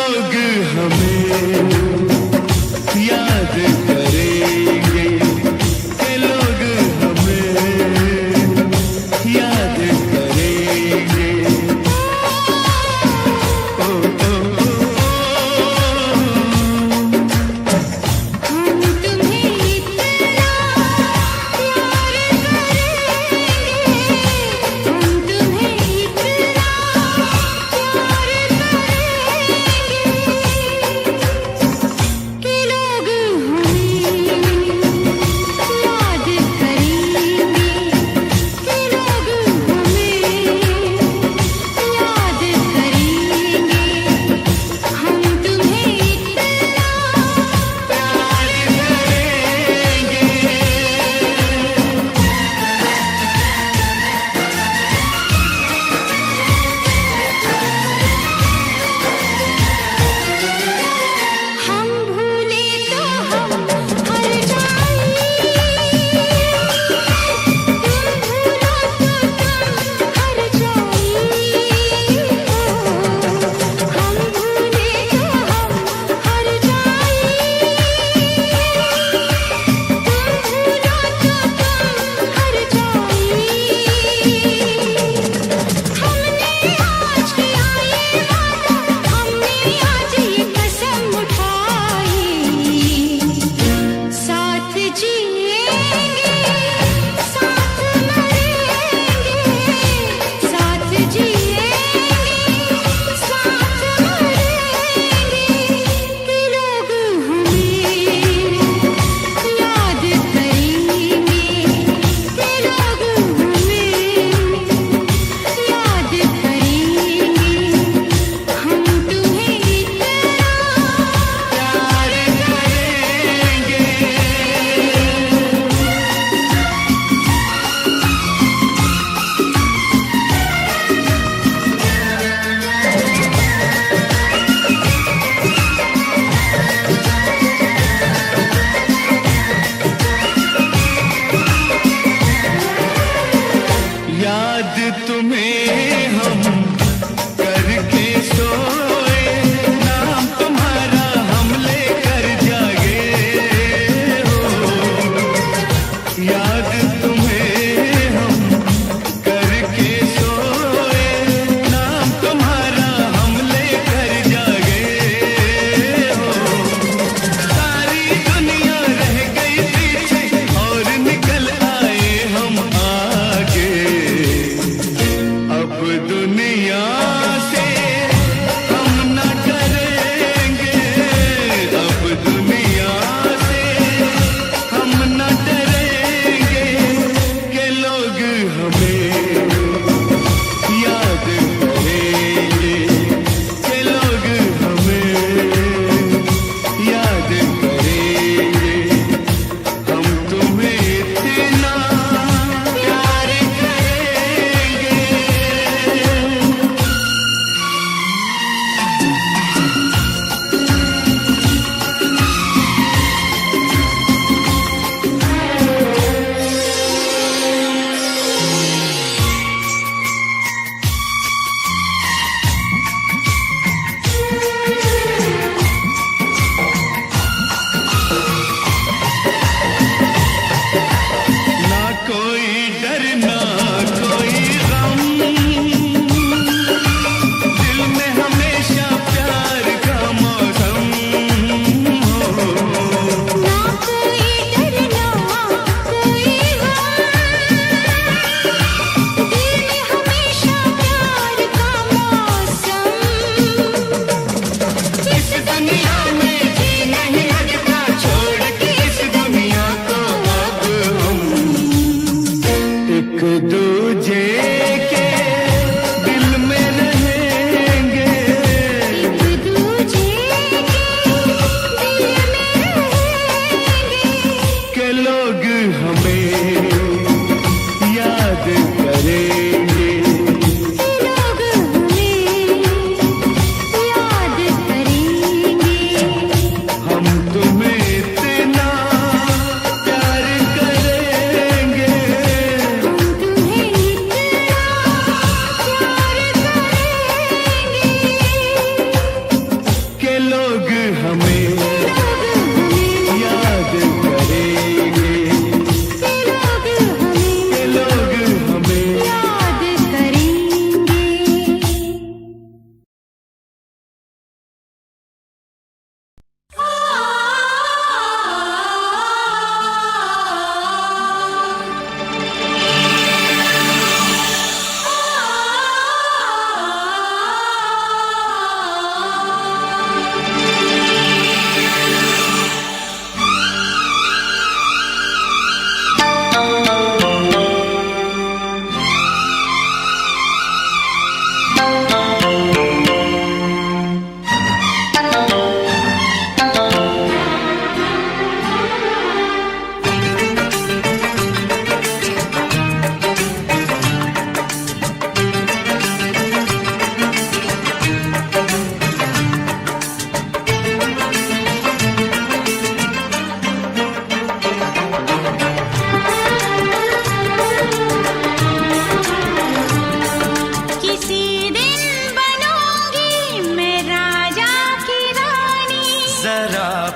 लोग हमें याद करेंगे, के लोग हमें याद करेंगे। ओ, ओ, ओ, हम तुम्हें इतना प्यार करेंगे, हम तुम्हें इतना प्यार करेंगे।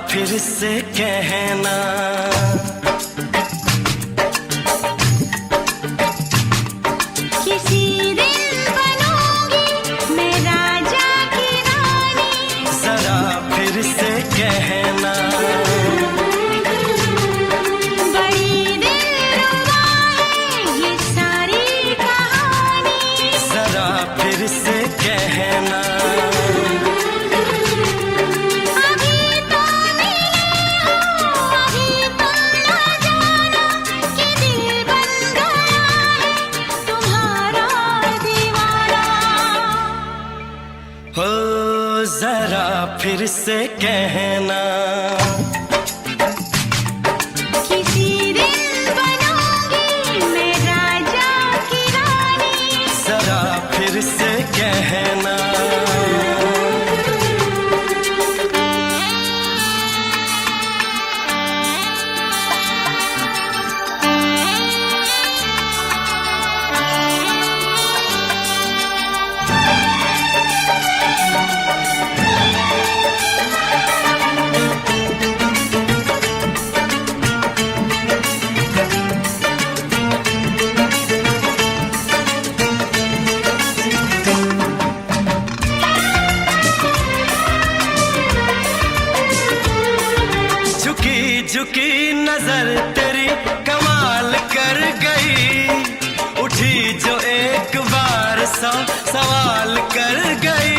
फिर से कहना। किसी दिन बनूंगी मैं राजा की रानी, जरा फिर से कहना। बड़ी दिलरुबा है ये सारी कहानी, जरा फिर से कहना। अभी तो मिले हो, अभी तुम ना जाना कि दिल बन गया है तुम्हारा दीवाना। हो जरा फिर से कहना। किसी दिन बनूंगी मैं राजा की रानी, जरा फिर से कहना। झुकी झुकी नजर तेरी कमाल कर गई, उठी जो एक बार सौ सवाल कर गई।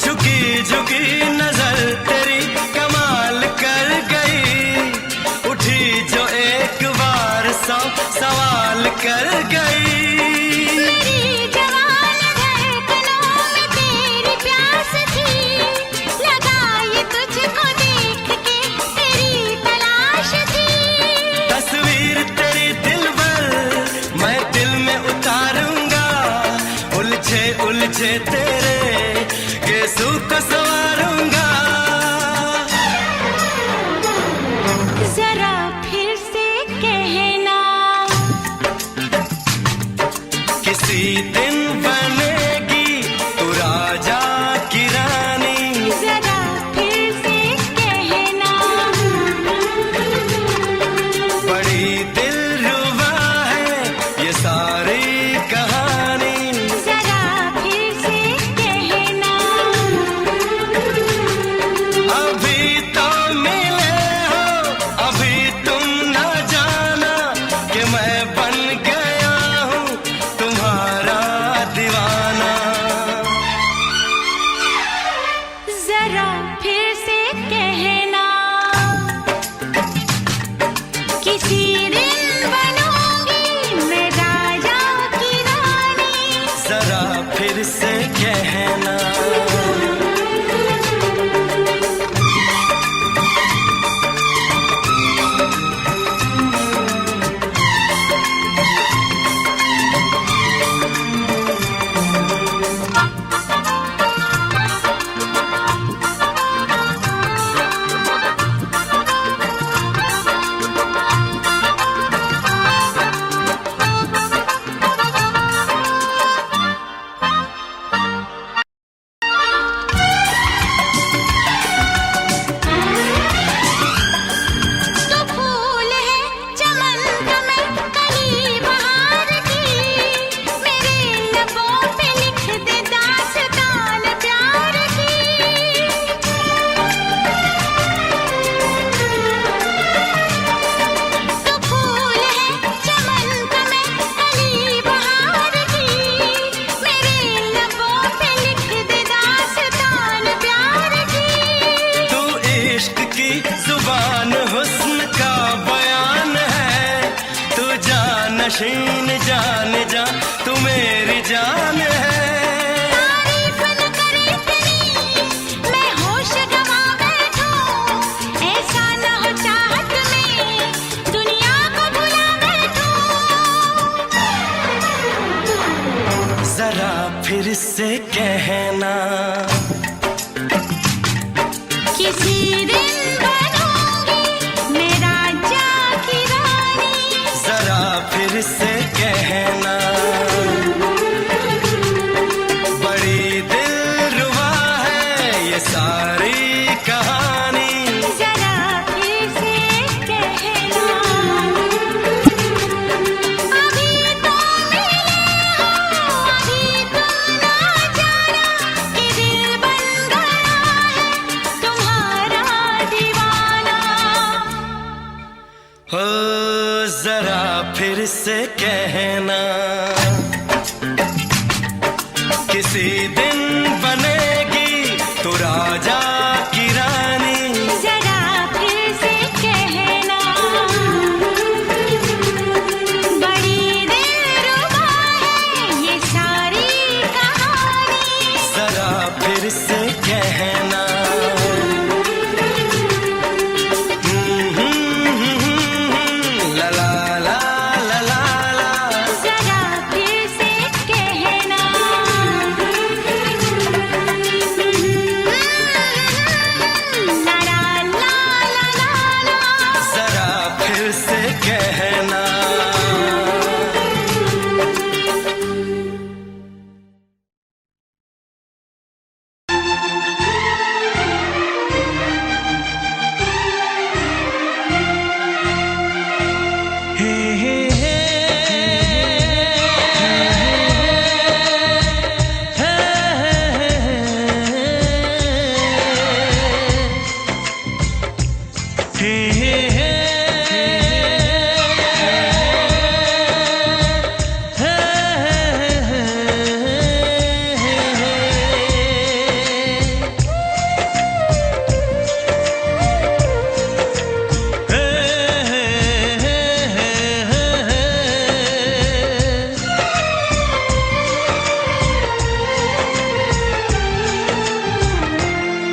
झुकी झुकी नजर तेरी कमाल कर गई, उठी जो एक बार सौ सवाल कर गई। मेरी जवान धड़कनों में तेरी प्यास थी, लगाई तुझको देख के तेरी तलाश थी। तस्वीर तेरी दिल भर मैं दिल में उतारूंगा, उलझे उलझे तेरे गेसू को संवारूंगा। जरा फिर से कहना, किसी दिन बनेगी तू राजा की रानी। जरा फिर से कहना, बड़ी दिलरुबा है ये सारी कहानी। जरा फिर से कहना। अभी तो मिले हो, अभी तुम न जाना कि मैं बन गया हूँ तुम्हारा दीवाना। जरा फिर से कहना, किसी दिन बनूंगी मैं राजा की रानी, जरा फिर से कहना। तो फूल है चमन का मैं कली बहार की, मेरे लबों पे लिख दे दास्तान प्यार की। तो फूल है चमन का मैं कली बहार की, मेरे लबों पे लिख दे दास्तान प्यार की। तू इश्क की जुबान हुस्न का बयान है, तू जानशीन जान जा तू मेरी जान है। तारीफ न करे तेरी मैं होश गवा बैठूं, ऐसा न हो चाहत में दुनिया को भुला बैठूं। जरा फिर से कहना, किसी दिन बनूंगी मैं राजा की रानी, जरा फिर से कहना। से कहना, किसी दिन बनेगी तू राजा की रानी। जरा फिर से कहना, बड़ी दिलरुबा है ये सारी कहानी। जरा फिर से कहना, ला ला ला ला ला ला। जरा फिर से कहना, ला ला ला ला ला ला। जरा फिर से कहना।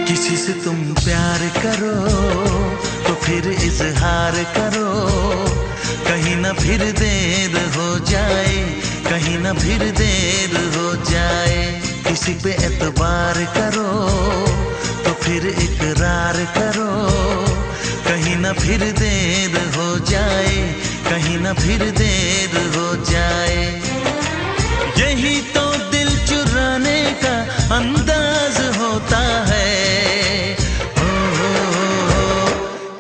किसी से तुम प्यार करो तो फिर इजहार करो, कहीं ना फिर देर हो जाए, कहीं ना फिर देर हो जाए। किसी पे एतबार करो तो फिर इकरार करो, कहीं ना फिर देर हो जाए, कहीं ना फिर देर हो जाए। यही तो दिल चुराने का अंदाज होता है।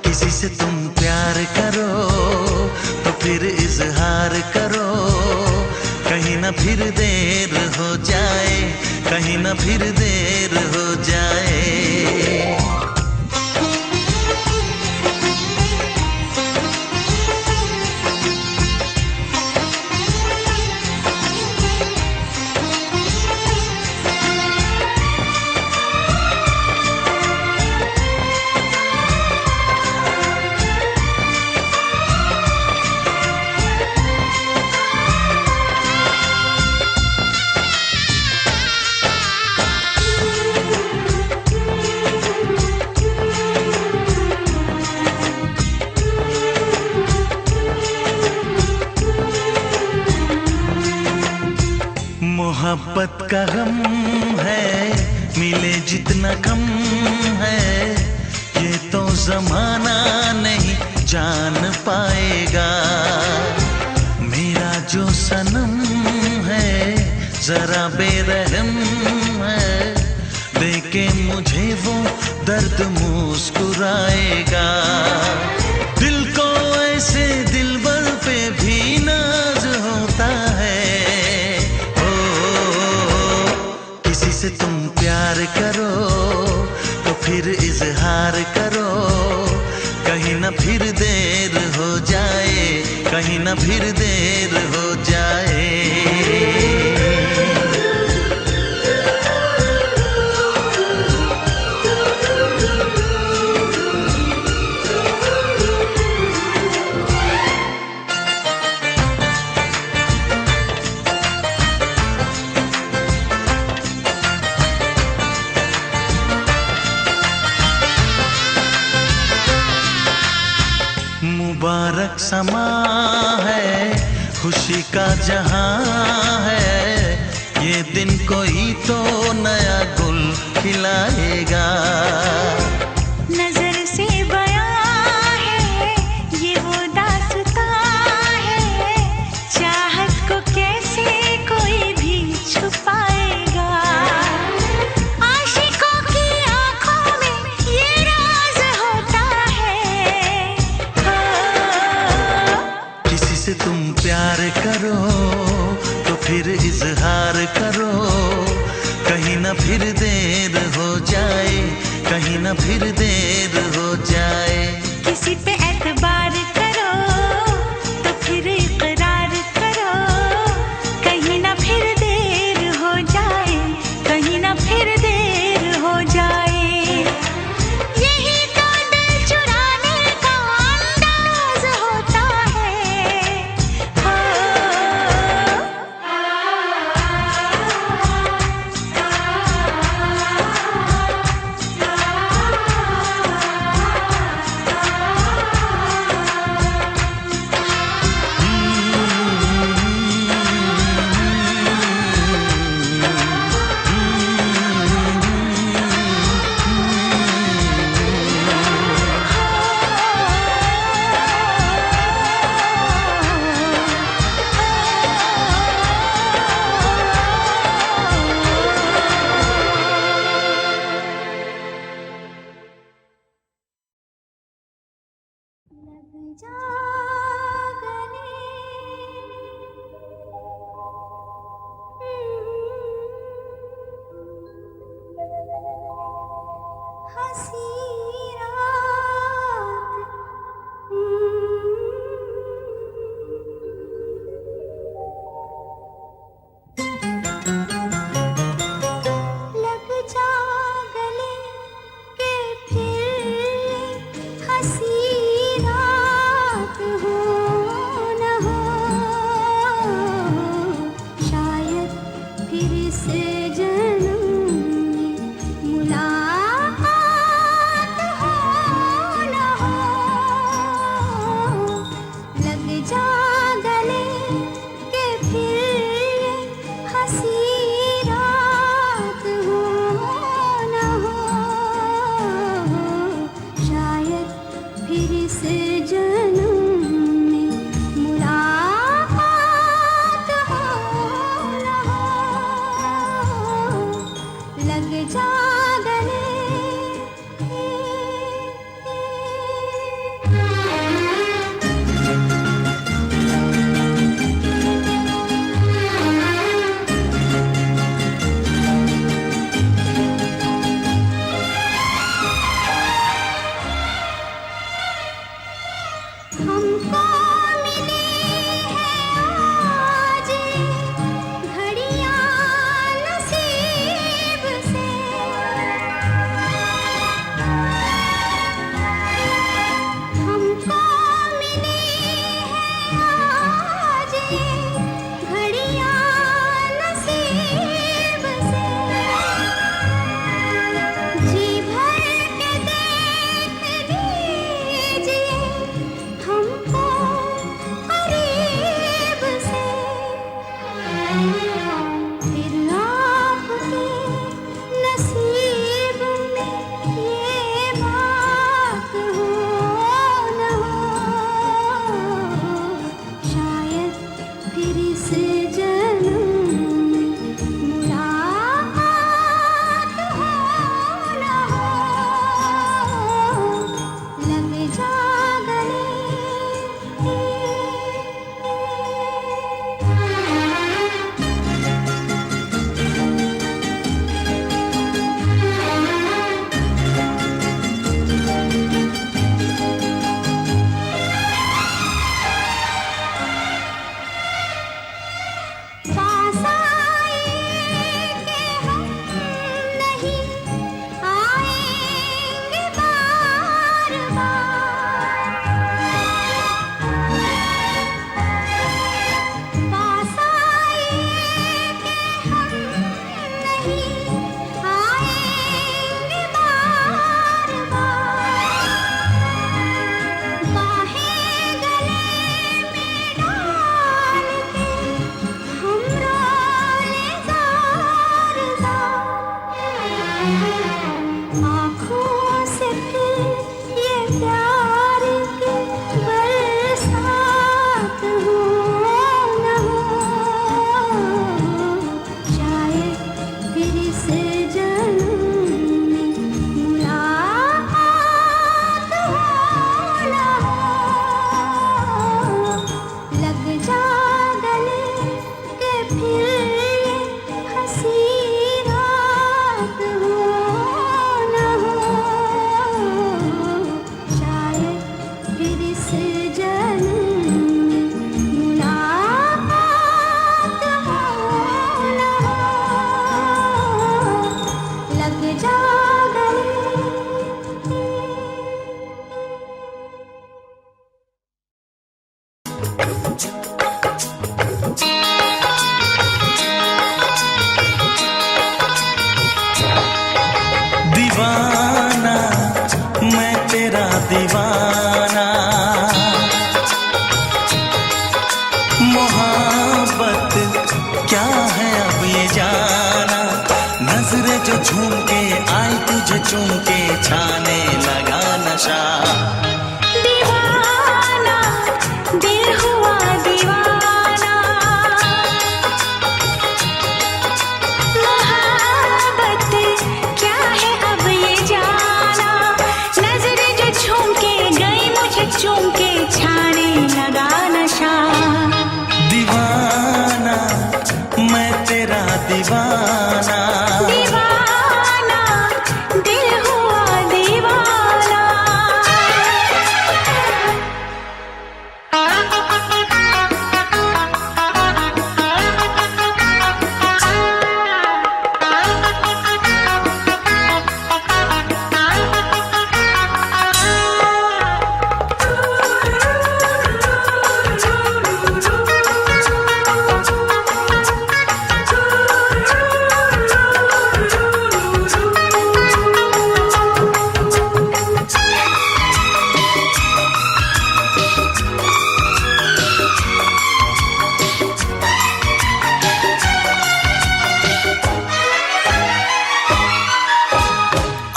किसी से तुम प्यार करो तो फिर इजहार करो, कहीं ना फिर देर हो जाए, कहीं ना फिर देर हो जाए। मोहब्बत का गम है, मिले जितना कम है, ये तो जमाना नहीं जान पाएगा। मेरा जो सनम है जरा बेरहम है, देके मुझे वो दर्द मुस्कुराएगा। दिल को ऐसे दिलबर पे भी नाज होता है। किसी से तुम प्यार करो तो फिर इजहार करो, कहीं ना फिर देर हो जाए, कहीं ना फिर देर हो जाए। मुबारक समा है, खुशी का जहां है, ये दिन कोई तो नया गुल खिलाएगा। नजर से बयां है ये वो दास्तां है, चाहत को कैसे कोई भी छुपाएगा। आशिकों की आंखों में ये राज होता है। किसी से तुम प्यार करो तो फिर इजहार करो, कहीं ना फिर देर हो जाए, कहीं ना फिर देर हो जाए। किसी पे एतबार करो तो फिर इकरार झूम के आई तुझे चूम के छाने लगा नशा। दीवाना दिल हुआ दीवाना, मोहब्बत क्या है अब ये जाना। नजरें जो झूम के गई मुझे चूम के छाने लगा नशा। दीवाना मैं तेरा दीवाना, दीवाना दिल हुआ दीवाना।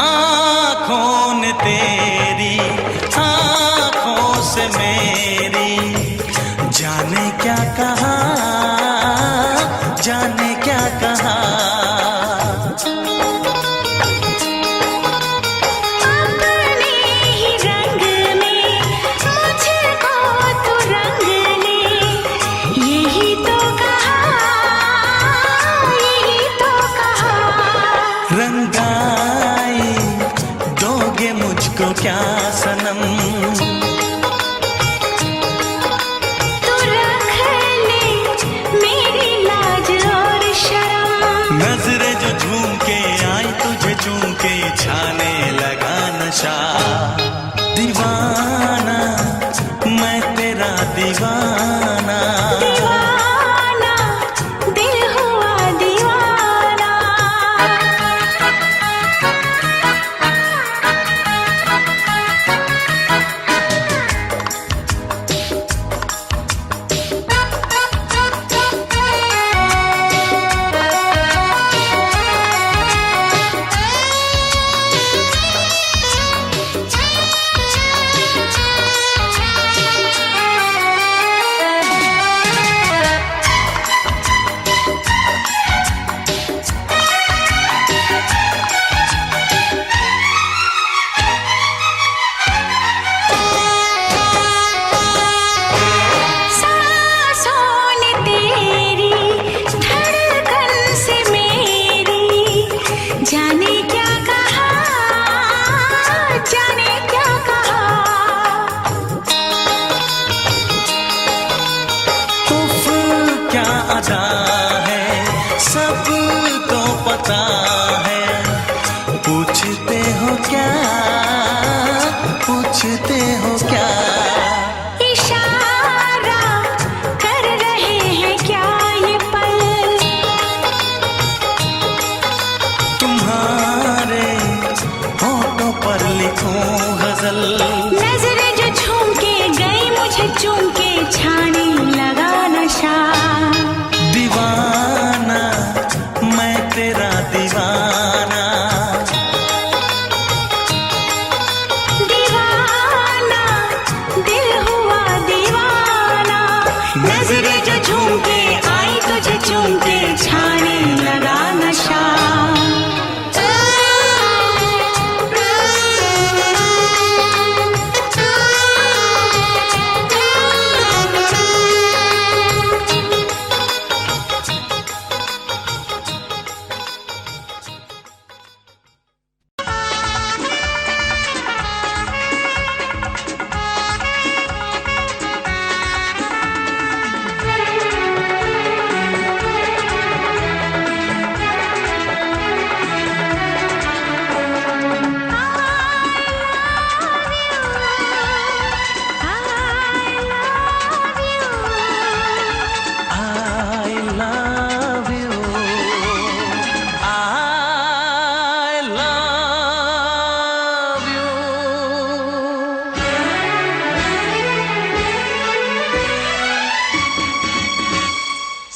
आँखों ने तेरी आँखों से मेरी जाने क्या कहा, जाने क्या कहा। अपने ही रंग में मुझको तो रंग ले, यही तो कहा, यही तो कहा। रंगाई दोगे मुझको क्या सनम, तू रख ले मेरी लाज और शर्म। नजरें जो झूम के आई तुझे चूम के छाने लगा नशा। दीवाना मैं तेरा दीवाना, दीवाना दिल हुआ दीवाना। सांसों ने तेरी धड़कन से मेरी जाने क्या कहा, जाने क्या कहा। उफ क्या अदा है सब तो पता है। पूछते हो क्या, पूछते हो क्या। इशारा कर रहे हैं क्या ये पल, तुम्हारे होठों पर लिखूं गजल। नजरें जो झूम के गई मुझे चूम के छाने लगा नशा। दीवाना मैं तेरा दीवाना, दीवाना दिल हुआ दीवाना। नजरें जो झूम के आई तुझे चूम के छाने लगा नशा।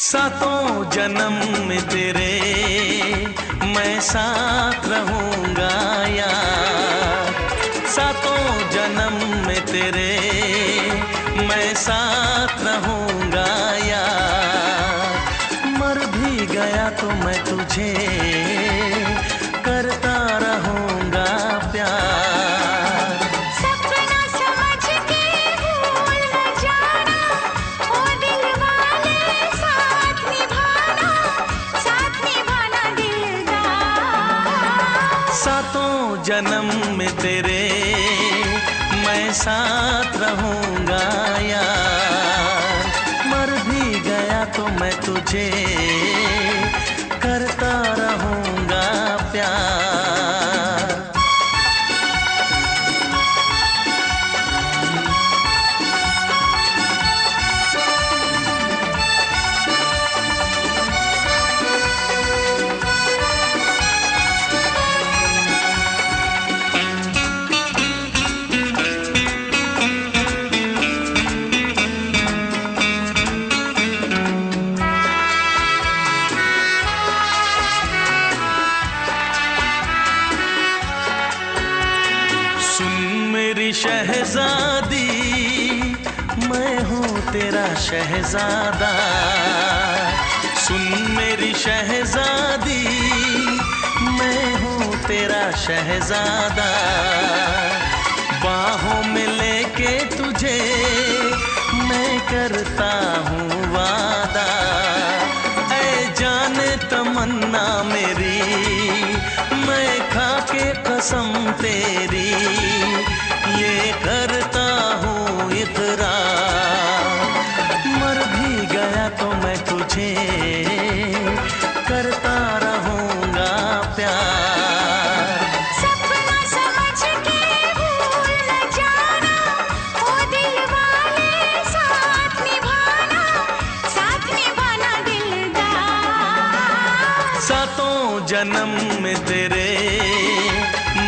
सातों जन्म में तेरे मैं साथ रहूंगा यार। सातों जन्म में तेरे मैं साथ रहूंगा यार। मर भी गया तो मैं तुझे करता रहूंगा प्यार। सपना समझ के भूल न जाना, ओ दिल वाले साथ निभाना दिलदार। सातों जन्म में तेरे मैं साथ रहूंगा यार। मर भी गया तो मैं तुझे करता रहूंगा प्यार। शहजादी मैं हूँ तेरा शहजादा। सुन मेरी शहजादी मैं हूँ तेरा शहजादा। बाहों में लेके तुझे मैं करता हूँ वादा। ऐ जाने तमन्ना मेरी मैं खा के कसम तेरी ये करता हूँ इकरार। मर भी गया तो मैं तुझे करता रहूंगा प्यार। सपना समझ के भूल न जाना, ओ दिल वाले साथ निभाना दिलदार। सातों जन्म में तेरे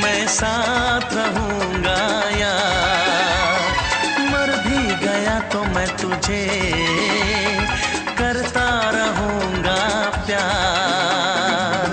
मैं साथ रहूंगा यार। मर भी गया तो मैं तुझे करता रहूंगा प्यार।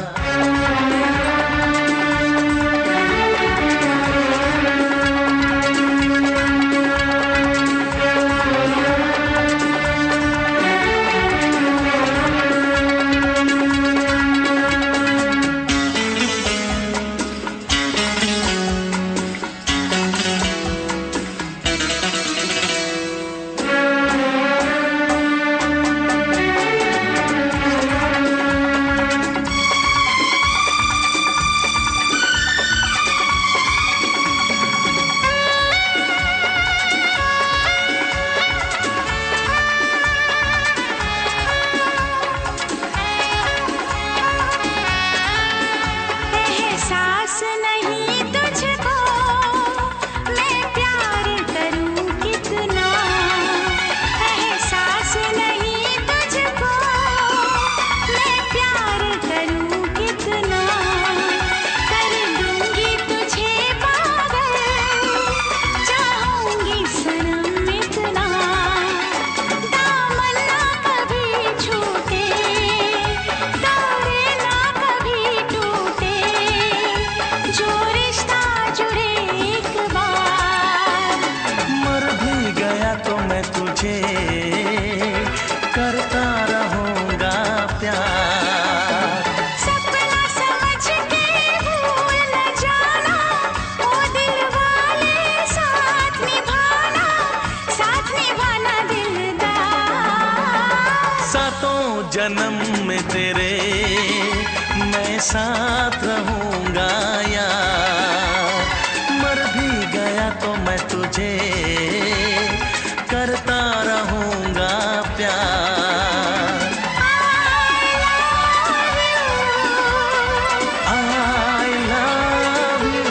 एहसास नहीं तुझको मैं प्यार करूं कितना। एहसास नहीं तुझको मैं प्यार करूं कितना। कर दूंगी तुझे पागल चाहूंगी सनम इतना। दामन ना कभी छूटे तारे ना कभी टूटे। जो रिश्ता जुड़े एक बार। मर भी गया तो मैं तुझे करता रहूंगा प्यार। सपना समझ के भूल न जाना, ओ दिल वाले साथ निभाना दिलदार। सातों जन्म में तेरे मैं साथ रहूंगा यार। मर भी गया तो मैं तुझे करता रहूंगा प्यार। I love you।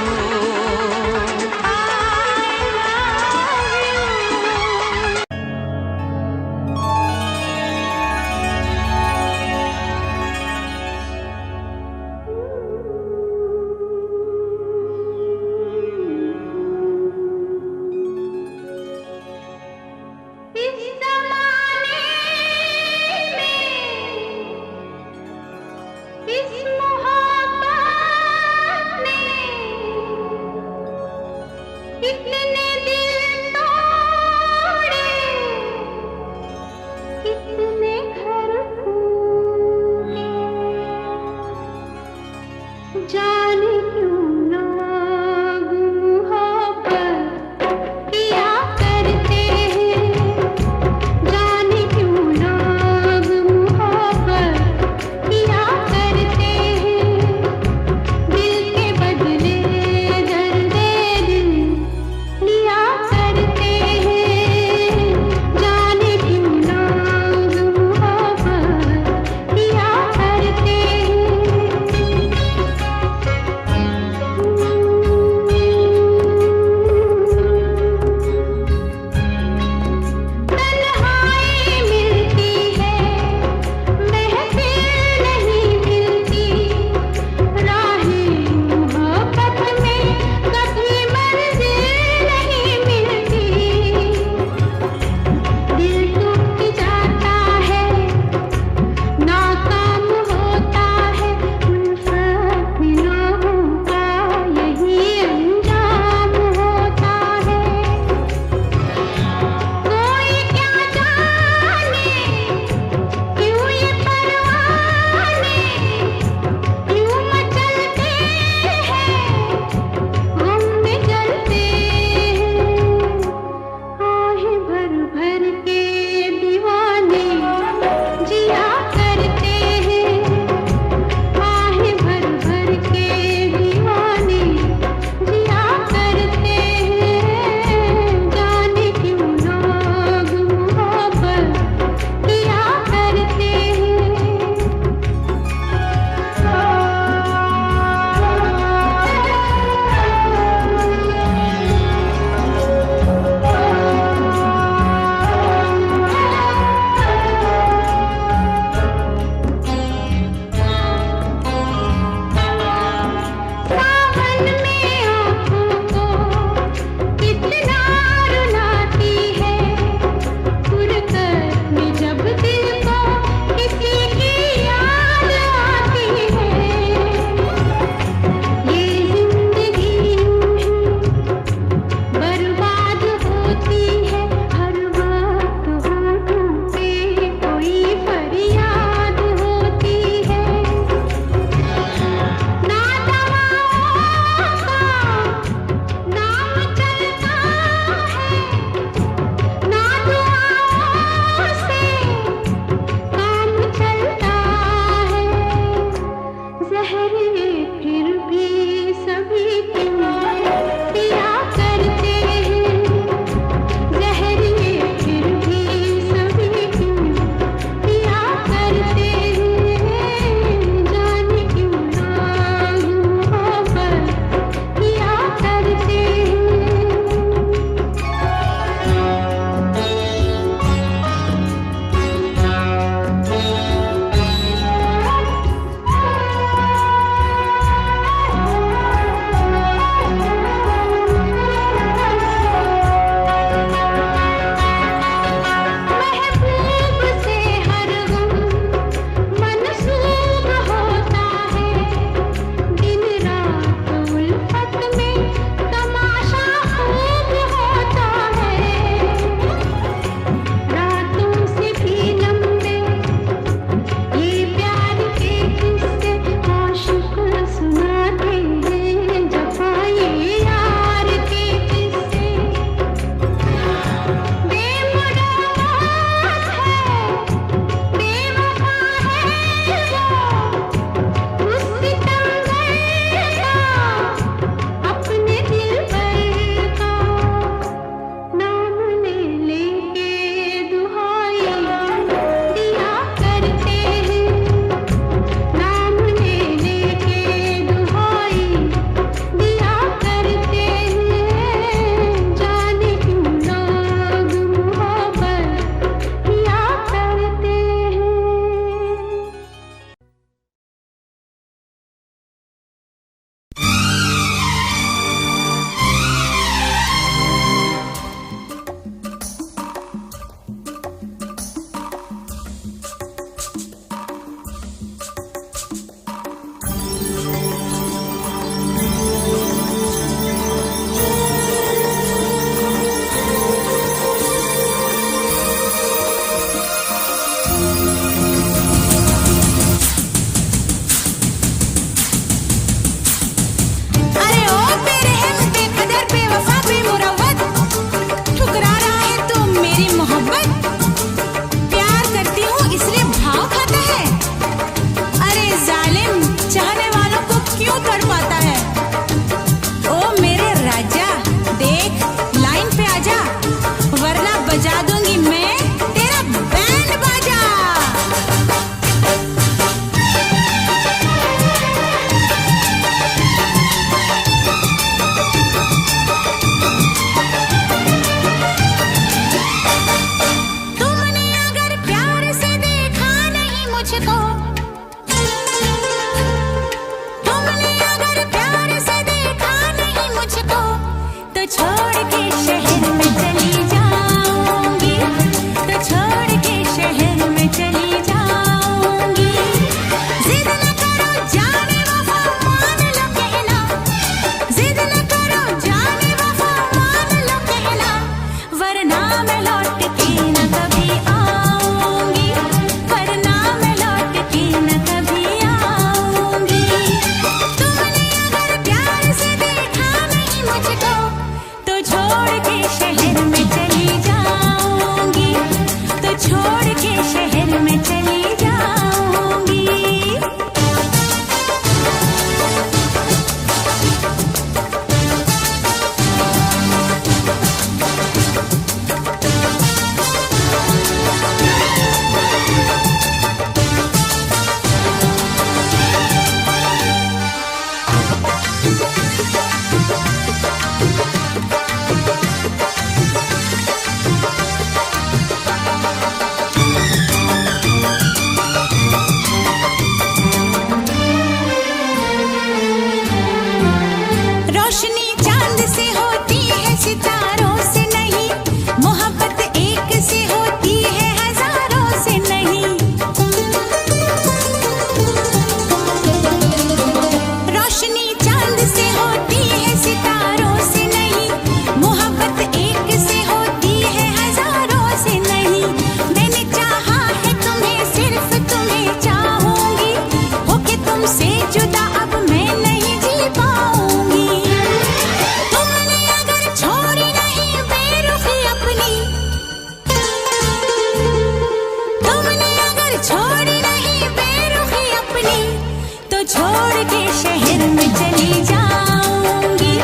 छोड़ के शहर में चली जाऊंगी,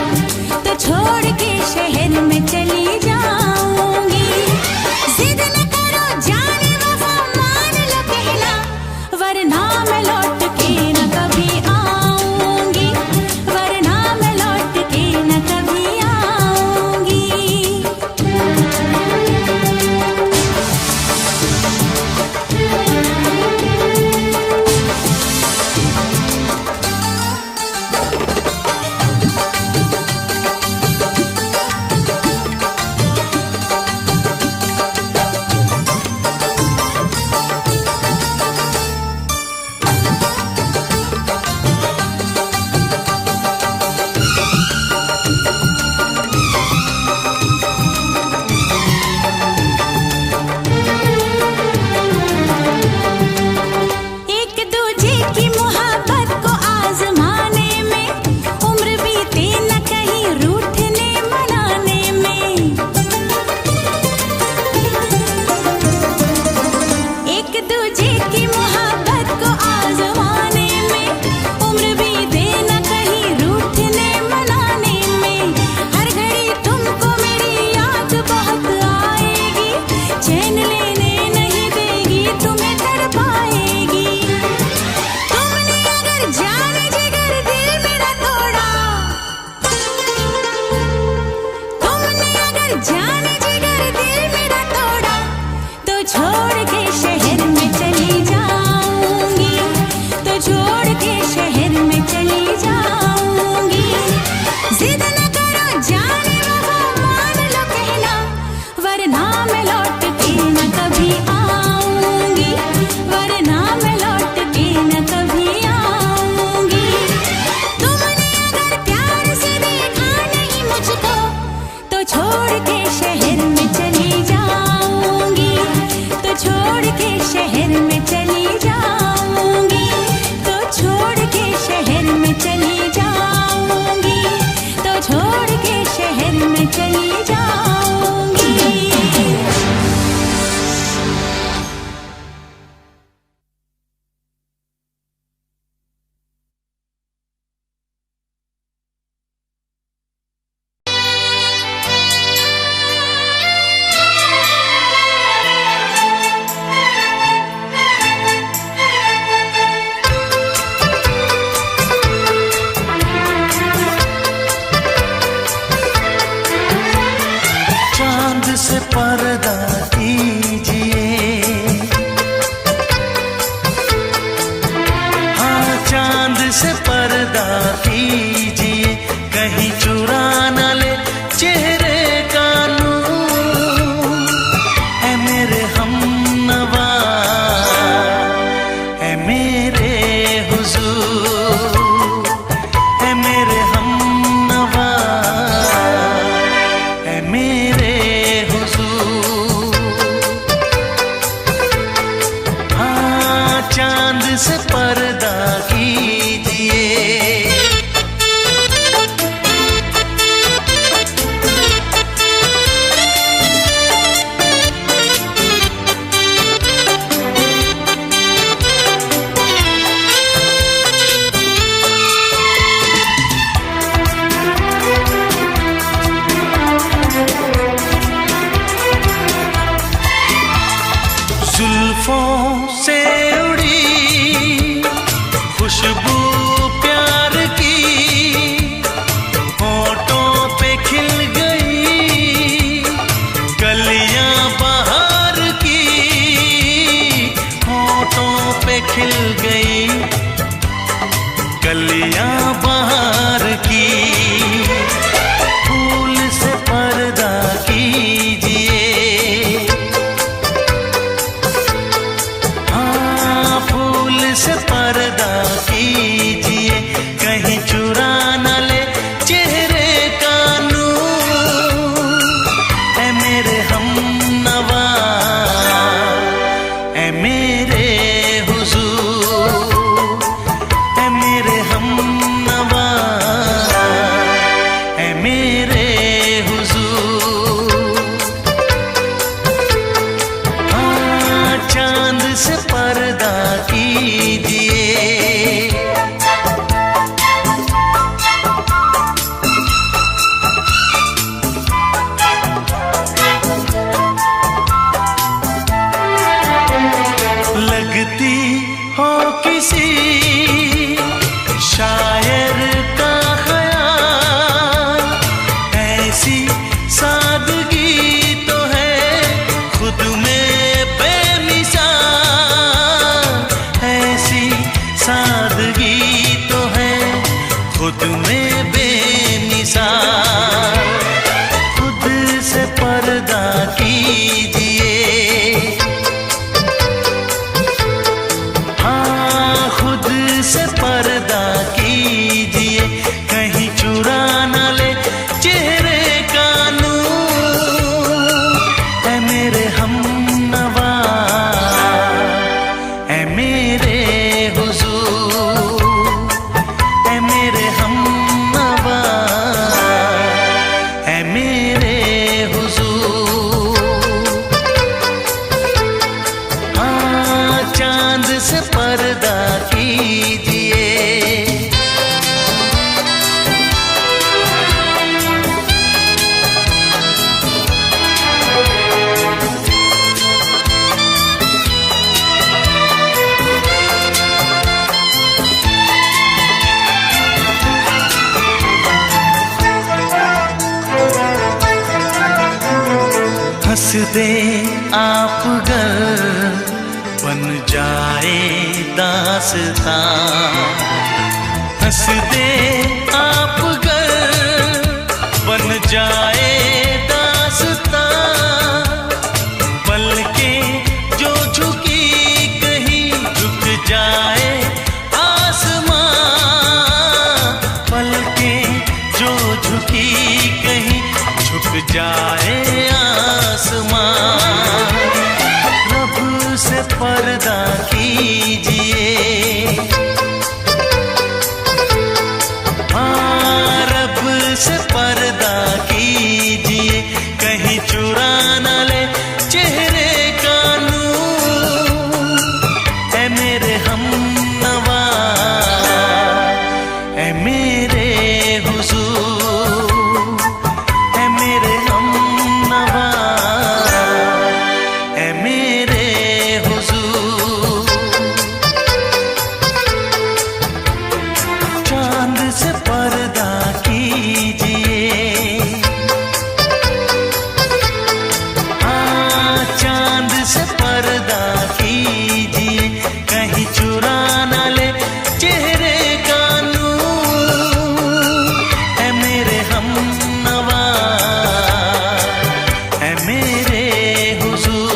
तो छोड़ के शहर में चली जाऊंगी। जिद न करो जाने वफा मान लो कहना, वरना मैं लौट के न कभी आऊंगी, वरना मैं लौट के न कभी आऊंगी। जाने जिगर दिल मेरा तोड़ा, तो छोड़ के शहर में चली जाऊंगी, तो छोड़ के शहर में चली जाऊंगी। जिद न करो जाने वफा मान लो कहना, वरना मैं लौट के न कभी आऊंगी, वरना मैं लौट के न कभी आऊंगी। तुमने अगर प्यार से देखा नहीं मुझको, तो छोड़ के शहर में चली जाऊंगी, तो छोड़ के शहर में चली जाऊंगी, तो छोड़ के शहर में चली जाऊंगी, तो छोड़ के शहर में चली जाऊंगी। चांद से पर्दा कीजिए, हाँ चांद से पर्दा कीजिए, कहीं चुरा न ले चेहरे का नूर। ऐ मेरे हमनवा, ऐ मेरे हुजूर, ऐ मेरे हमनवा, ऐ मेरे चांद से पर्दा कीजिए। खुद में बेमिसाल, खुद से पर्दा कीजिए, हाँ खुद से पर्दा कीजिए, कहीं चुरा न ले चेहरे का नूर। ऐ मेरे हमनवा, ऐ मेरे हुजूर, ऐ मेरे हमनवा, ऐ मेरे हुजूर। हाँ चांद से पर्दा कीजिए, हंस दे आप गर बन जाए दास्तां, हंस दे आप गर बन जाए दास्तां। पलके जो झुकी कहीं झुक जाए आसमां, पलके जो झुकी कहीं झुक जाए आसमां। रब से पर्दा कीजिए, हाँ रब से पर्दा कीजिए, कहीं चुरा न ले चेहरे का नूर। ऐ मेरे हमनवा, ऐ मेरे हुजूर, ऐ मेरे हमनवा, ऐ मेरे हुजूर। चांद से पर्दा कीजिए, हाँ चांद से पर्दा कीजिए, कहीं चुरा न ले चेहरे का नूर। ऐ मेरे हमनवा, ऐ मेरे हुजूर।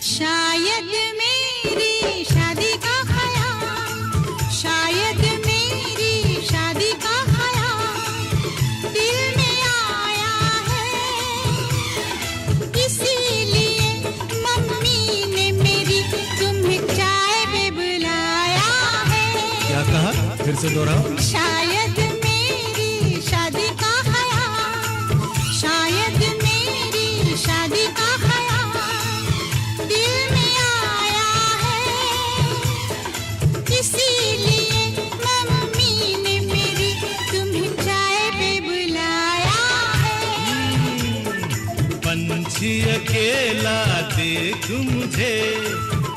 शायद मेरी शादी का ख्याल, शायद मेरी शादी का ख्याल दिल में आया है, इसीलिए मम्मी ने मेरी तुम्हें चाय पे बुलाया है। क्या कहा? फिर से दोहराओ। शायद मेरी शादी का ख्याल, शायद मेरी शादी का ख्याल दिल में आया है, इसीलिए मम्मी ने मेरी तुम्हें चाय पे बुलाया है। पंछी अकेला देख मुझे,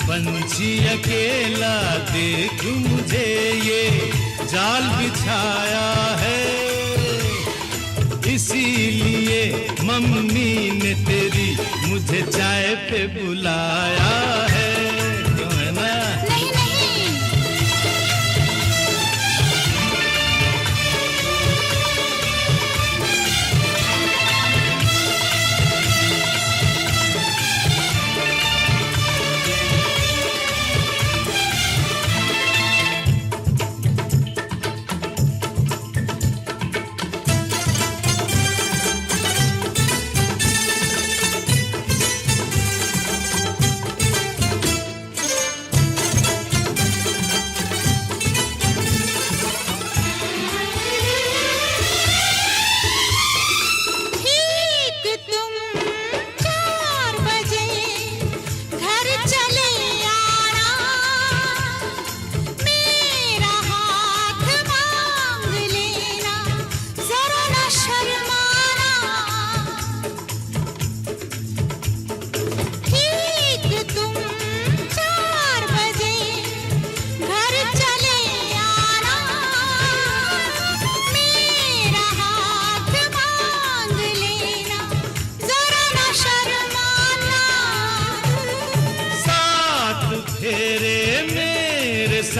पंछी अकेला देख मुझे, ये जाल बिछाया है, इसीलिए मम्मी ने तेरी मुझे चाय पे बुलाया है। क्यों है ना? नहीं नहीं,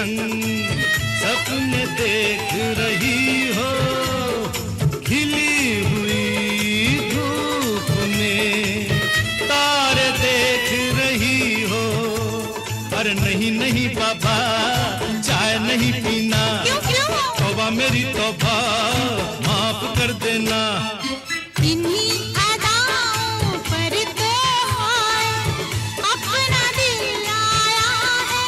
संग सपने देख रही हो, खिली हुई धूप में तारे देख रही हो। अरे नहीं नहीं बाबा, चाय नहीं पीना। तौबा मेरी तौबा, माफ कर देना। इन्हीं अदाओं पर तो अपना दिल आया है,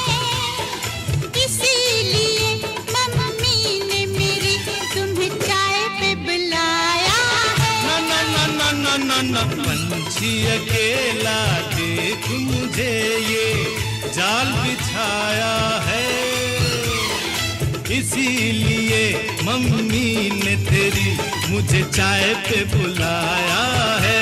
इसीलिए मम्मी ने मेरी तुम्हें चाय पे बुलाया है। ना ना ना ना ना ना ना, पंछी अकेला देख मुझे ये जाल बिछाया है, इसीलिए मम्मी ने तेरी मुझे चाय पे बुलाया है।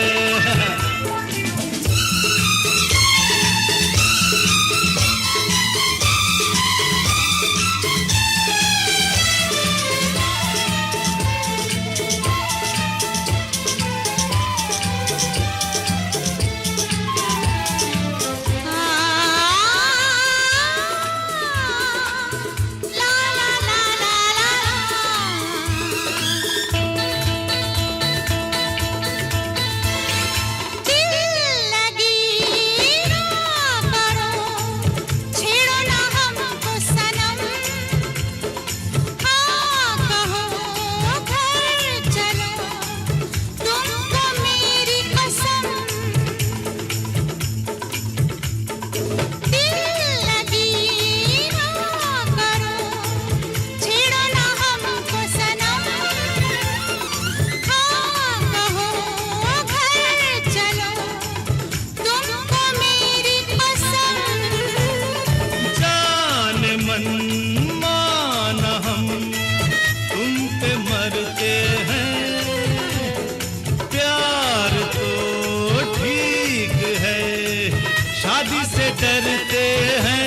डरते हैं,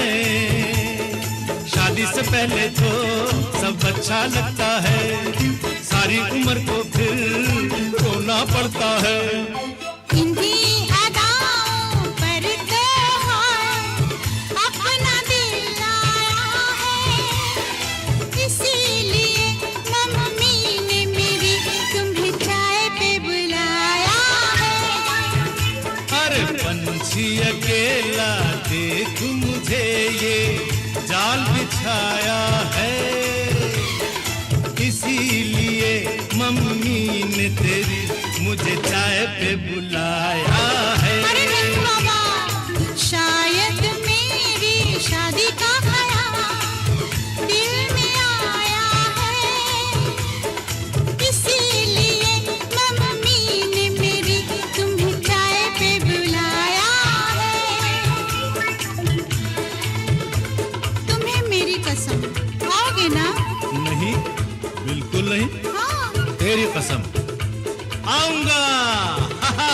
शादी से पहले तो सब अच्छा लगता है, सारी उम्र को फिर रोना पड़ता है। इन्हीं अदाओं पर तो अपना दिल आया है, इसीलिए मम्मी ने मेरी तुम्हें चाय पे बुलाया है। अरे पंछी अकेला देख मुझे ये जाल बिछाया है, इसीलिए मम्मी ने तेरी मुझे चाय पे बुलाया है। अरे नहीं बाबा, शायद मेरी शादी का ख्याल दिल में आया है, इसीलिए मम्मी ने मेरी तुम्हें चाय पे बुलाया है। तुम्हें मेरी कसम, आओगे ना? नहीं, बिल्कुल नहीं। हाँ। तेरी कसम, आऊंगा। हा हा।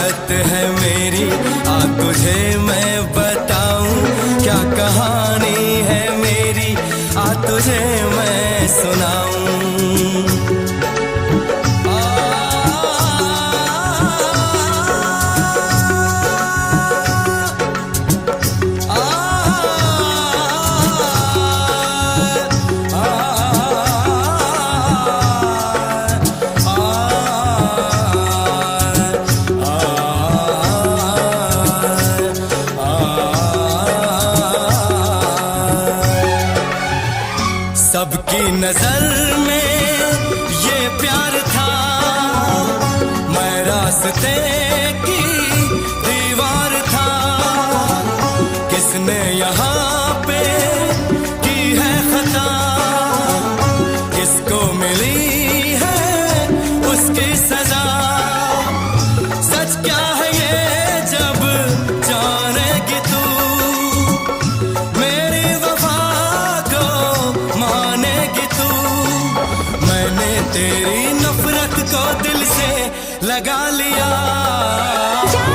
मोहब्बत है मेरी, आ तुझे मैं बताऊं क्या कहानी है मेरी, आ तुझे मैं सुनाऊं। सबकी नजर में ये प्यार था, मैं रास्ते की दीवार था, किसने यहाँ पे की है खता, किसको मिली है उसकी सजा। सच क्या है ये जब जानेगी तू, मेरी वफा को मानेगी तू। मैंने तेरी नफरत को दिल से लगा लिया। जा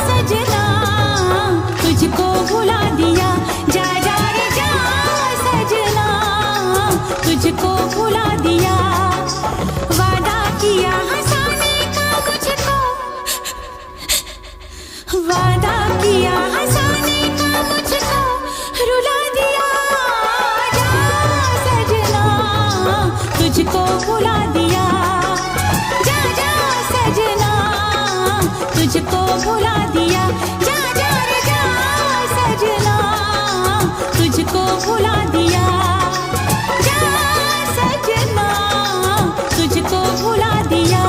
सजना तुझको भुला दिया, जा जा रे जा सजना तुझको भुला दिया। वादा किया हंसाने का मुझको, वादा किया हंसाने का मुझको रुला दिया। जा सजना तुझको भुला दिया, जा जा सजना तुझको भुला दिया। जा जा रे जा सजना तुझको भुला दिया, जा सजना तुझको भुला दिया।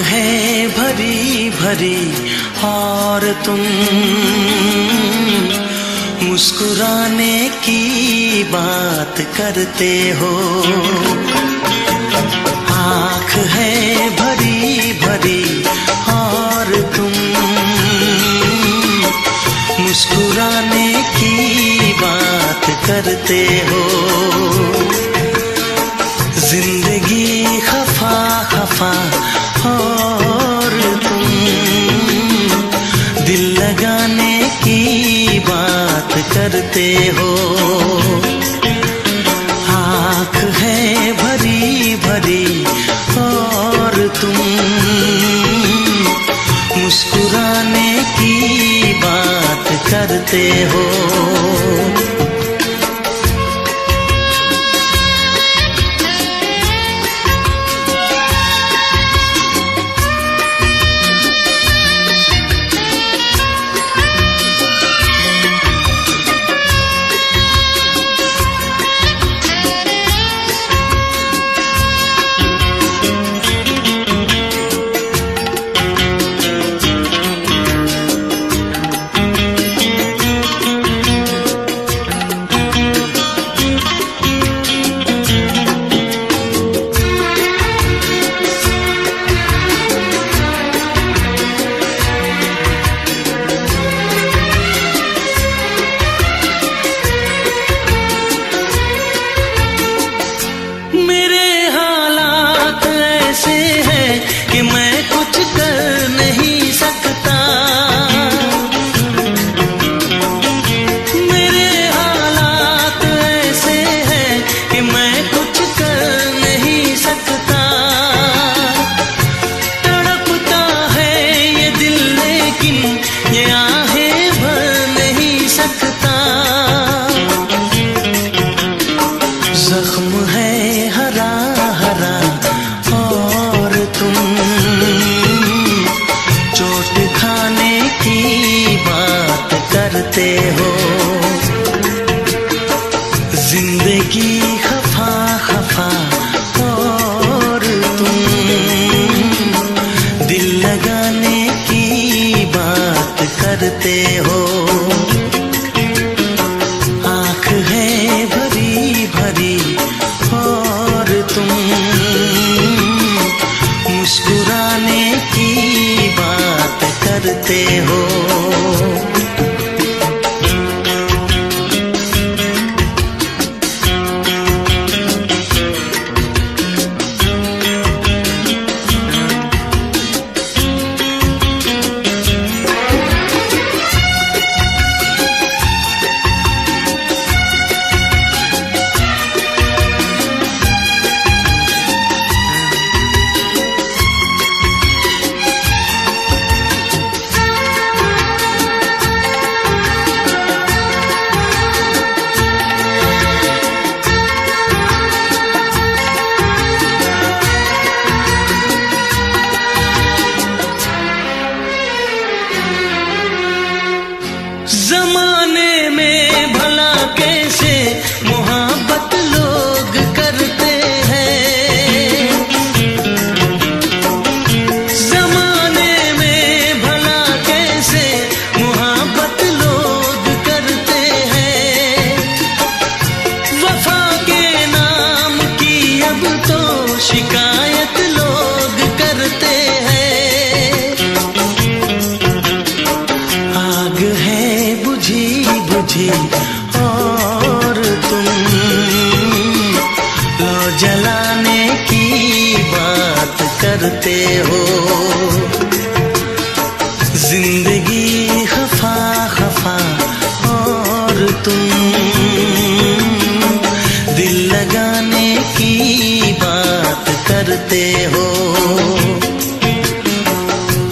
है भरी भरी और तुम मुस्कुराने की बात करते हो। आँख है भरी भरी और तुम मुस्कुराने की बात करते हो। जिंदगी खफा खफा और तुम दिल लगाने की बात करते हो। आँख है भरी भरी और तुम मुस्कुराने की बात करते हो। लगाने की बात करते हो। आँख है भरी भरी और तुम मुस्कुराने की बात करते हो। जमाने में भला कैसे मोहब्बत लोग करते हैं। जमाने में भला कैसे मोहब्बत लोग करते हैं। वफा के नाम की अब तो शिकायत लोग करते हैं। आग है बुझी बुझी और तुम लो जलाने की बात करते हो। जिंदगी खफा खफा और तुम दिल लगाने की बात करते हो।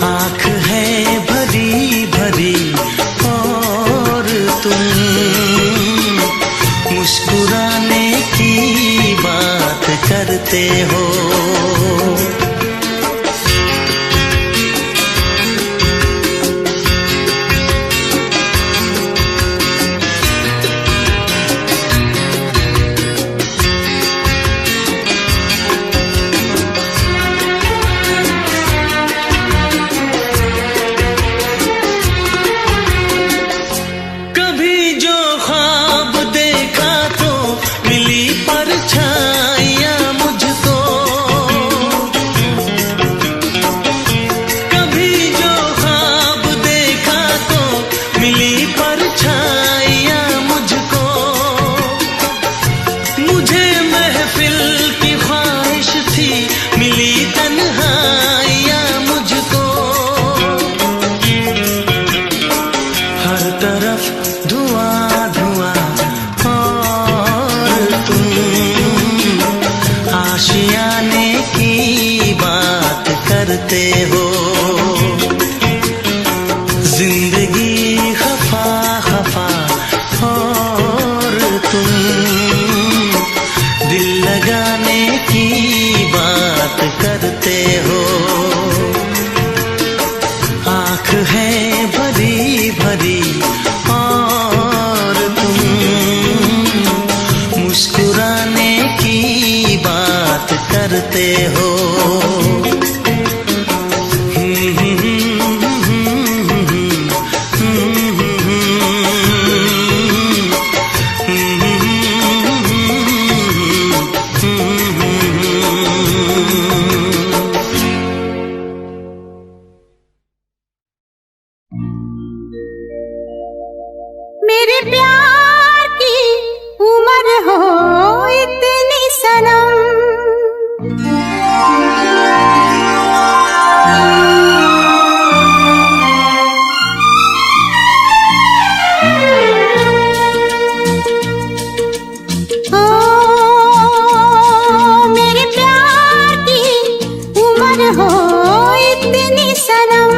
आँख है भरी भरी और तुम मुस्कुराने की बात करते हो। कभी जो ख्वाब देखा तो मिली परछाइयाँ मुझको। कभी जो ख्वाब देखा तो मिली परछाइयाँ मुझको। मुझे महफिल की ख्वाहिश थी मिली तन्हाइयाँ मुझको। हर तरफ धुआं धुआं और तुम आशियाने की बात करते हो। जिंदगी खफा खफा और तुम दिल लगाने की बात करते हो। आँख है भरी भरी और तुम मुस्कुराने की बात करते हो। मेरे प्यार की उम्र हो इतनी सनम। ओ मेरे प्यार की उम्र हो इतनी सनम।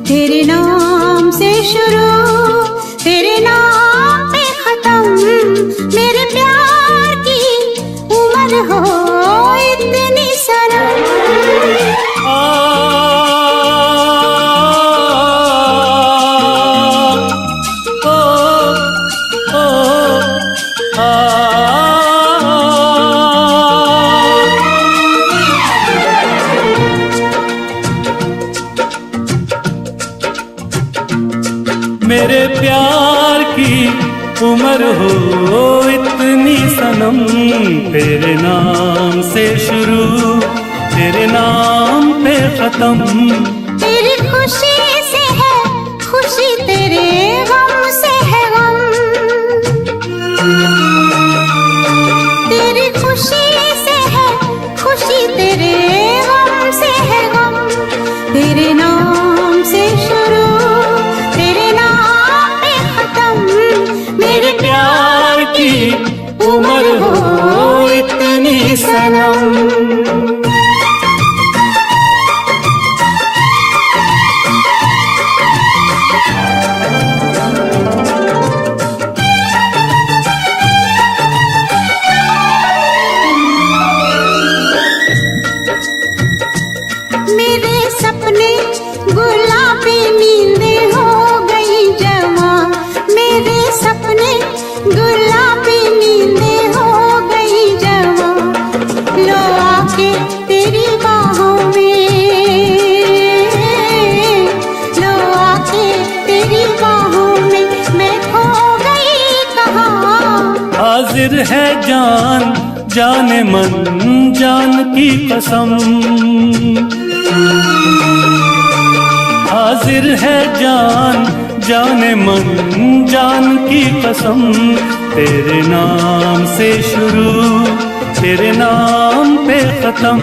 तेरे नाम से शुरू तेरे नाम मेरे प्यार की उम्र हो इतनी सनम, तेरे नाम से शुरू तेरे नाम पे खत्म। तेरी खुशी से है खुशी, तेरे गम से है गम। तेरी खुशी से है खुशी, तेरे गम से है गम। तेरे नाम से शुरू तेरे नाम पे खत्म। मेरे प्यार की उम्र हो इतनी सनम। मेरे सपने गुलाबी नींदें हो गई जमा। मेरे सपने गुलाबी नींदें हो गई जमा। लो आके तेरी बाहों में, लो आके तेरी बाहों में, मैं खो गई कहाँ। हाजिर है जान जाने मन जान की कसम, हाजिर है जान जाने मन जान की कसम। तेरे नाम से शुरू तेरे नाम पे खत्म।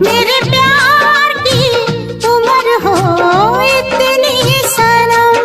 मेरे प्यार की उम्र हो इतनी सनम।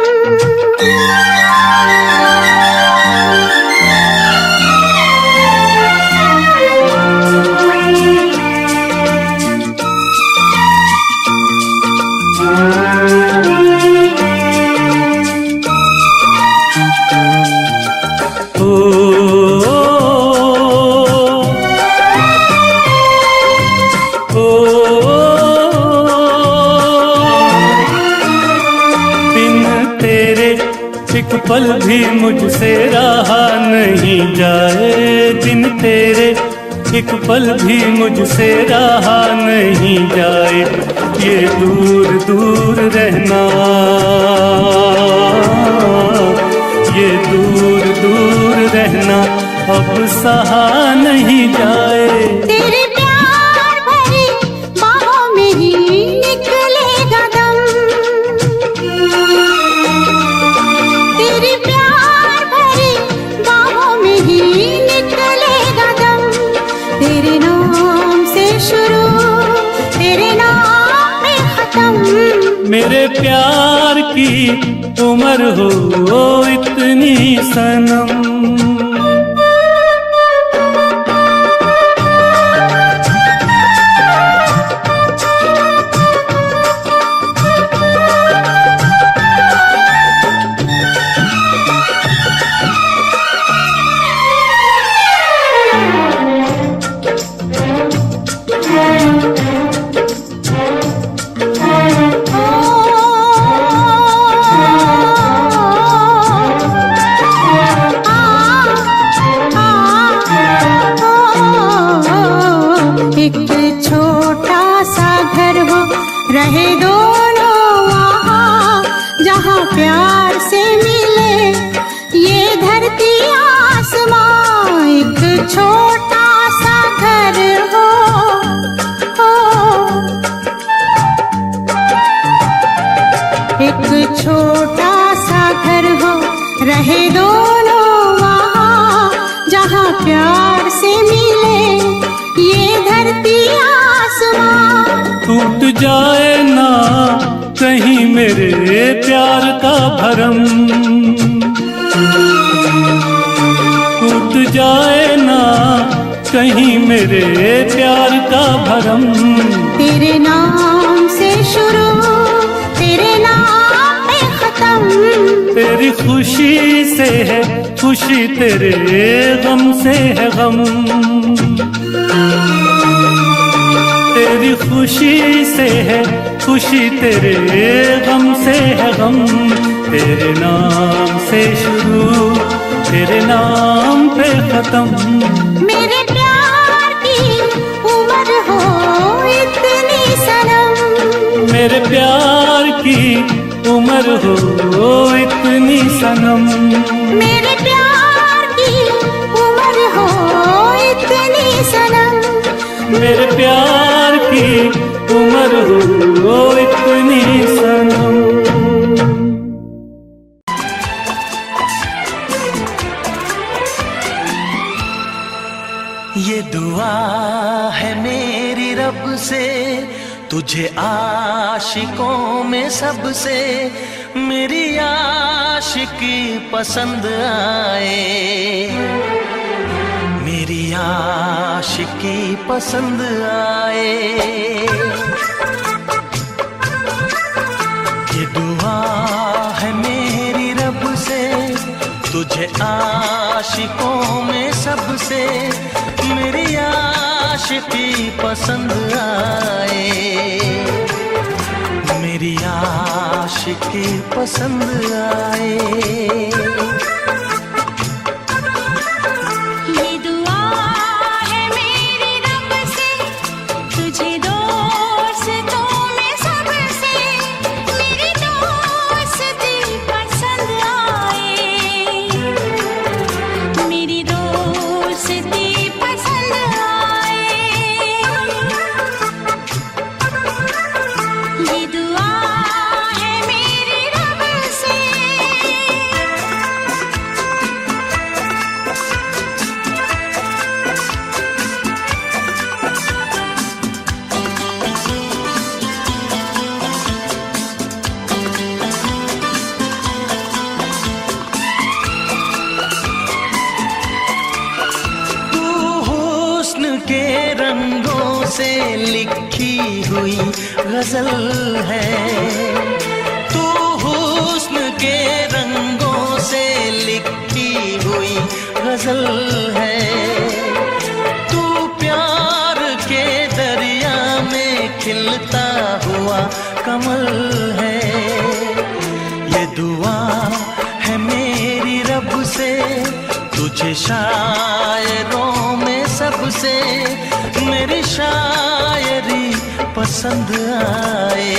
एक पल भी मुझसे रहा नहीं जाए, दिन तेरे एक पल भी मुझसे रहा नहीं जाए। ये दूर दूर रहना, ये दूर दूर रहना अब सहा नहीं जाए। तेरे प्यार भरी बाहों में ही निकलेगा दम। तेरे प्यार भरी बाहों में ही निकलेगा दम। तेरे नाम से शुरू तेरे नाम में खत्म। मेरे प्यार की उम्र हो इतनी सनम। रहे दोनों वहाँ जहाँ प्यार से मिले ये धरती आसमां। एक छोटा सा घर हो, एक छोटा सा घर हो, रहे दोनों वहाँ जहाँ प्यार से मिले ये धरती आसमां। टूट जाए ना कहीं मेरे प्यार का भरम, टूट जाए ना कहीं मेरे प्यार का भरम। तेरे नाम से शुरू तेरे नाम पे खत्म। तेरी खुशी से है खुशी, तेरे गम से है गम। तेरी खुशी से है खुशी, तेरे गम से है गम। तेरे नाम से शुरू तेरे नाम पे खत्म। मेरे प्यार की उम्र हो इतनी सनम। मेरे प्यार की उम्र हो इतनी सनम। मेरे प्यार की उम्र हो इतनी सनम। मेरे प्यार की उम्र हो इतनी सनम। ये दुआ है मेरी रब से, तुझे आशिकों में सबसे मेरी आशिकी पसंद आए, मेरी आशिकी पसंद आए। ये दुआ है मेरी रब से, तुझे आशिकों में सबसे मेरी आशिकी पसंद आए, मेरी आशिकी पसंद आए। ये दुआ है मेरी रब से, तुझे दोस्तों में सबसे मेरी दोस्ती पसंद आए, मेरी दोस्ती पसंद आए। ये दुआ है मेरी रब से। तू हुस्न के रंगों से लिखी हुई गजल है, तू हुस्न के रंगों से लिखी हुई गजल है, तू प्यार के दरिया में खिलता हुआ कमल है। ये दुआ है मेरी रब से, तुझे शायरों में सबसे मेरी शायरी पसंद आए,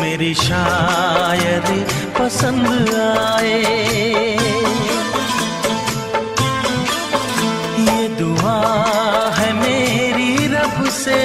मेरी शायरी पसंद आए। ये दुआ है मेरी रब से।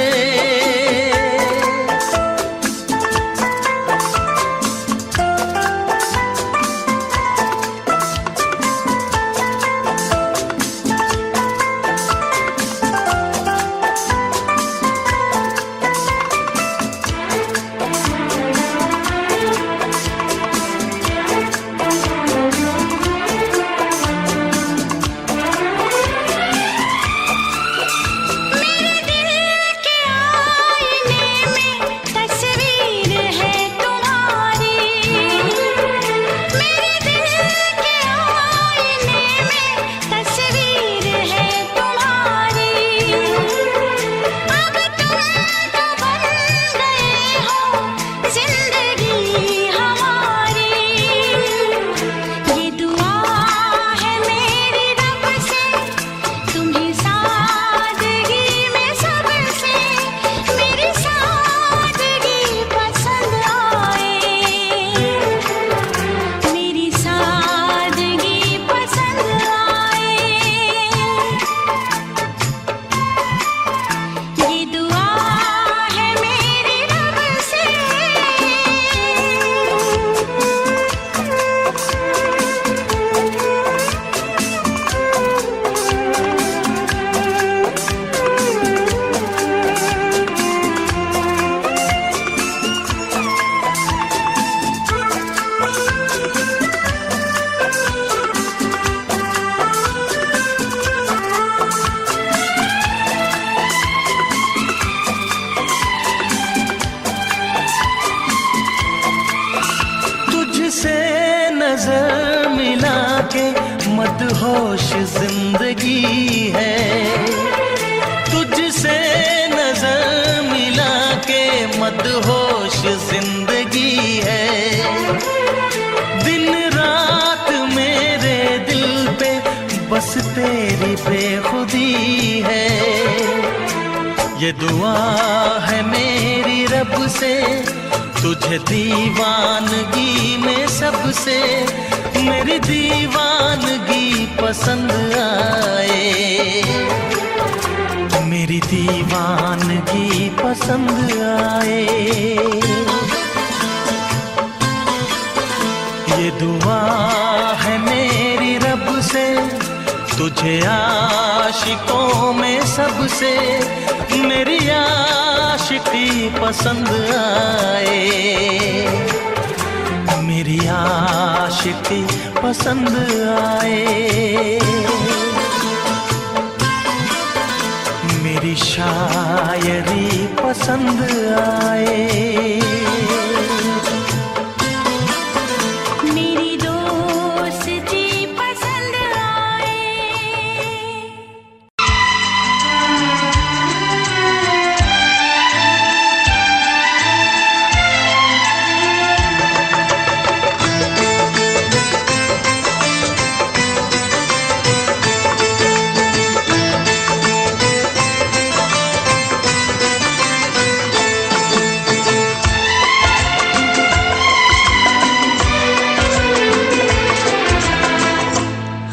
नजर मिला के मदहोश जिंदगी है, तुझसे नजर मिला के मदहोश जिंदगी है। दिन रात मेरे दिल पे बस तेरी बेखुदी है। ये दुआ है मेरी रब से, तुझे दीवानगी में सबसे मेरी दीवानगी पसंद आए, मेरी दीवानगी पसंद आए। ये दुआ है मेरी रब से, तुझे आशिकों में सबसे मेरी आशिकी पसंद आए, मेरी आशिकी पसंद आए। मेरी शायरी पसंद आए, मेरी दोस्ती पसंद आए।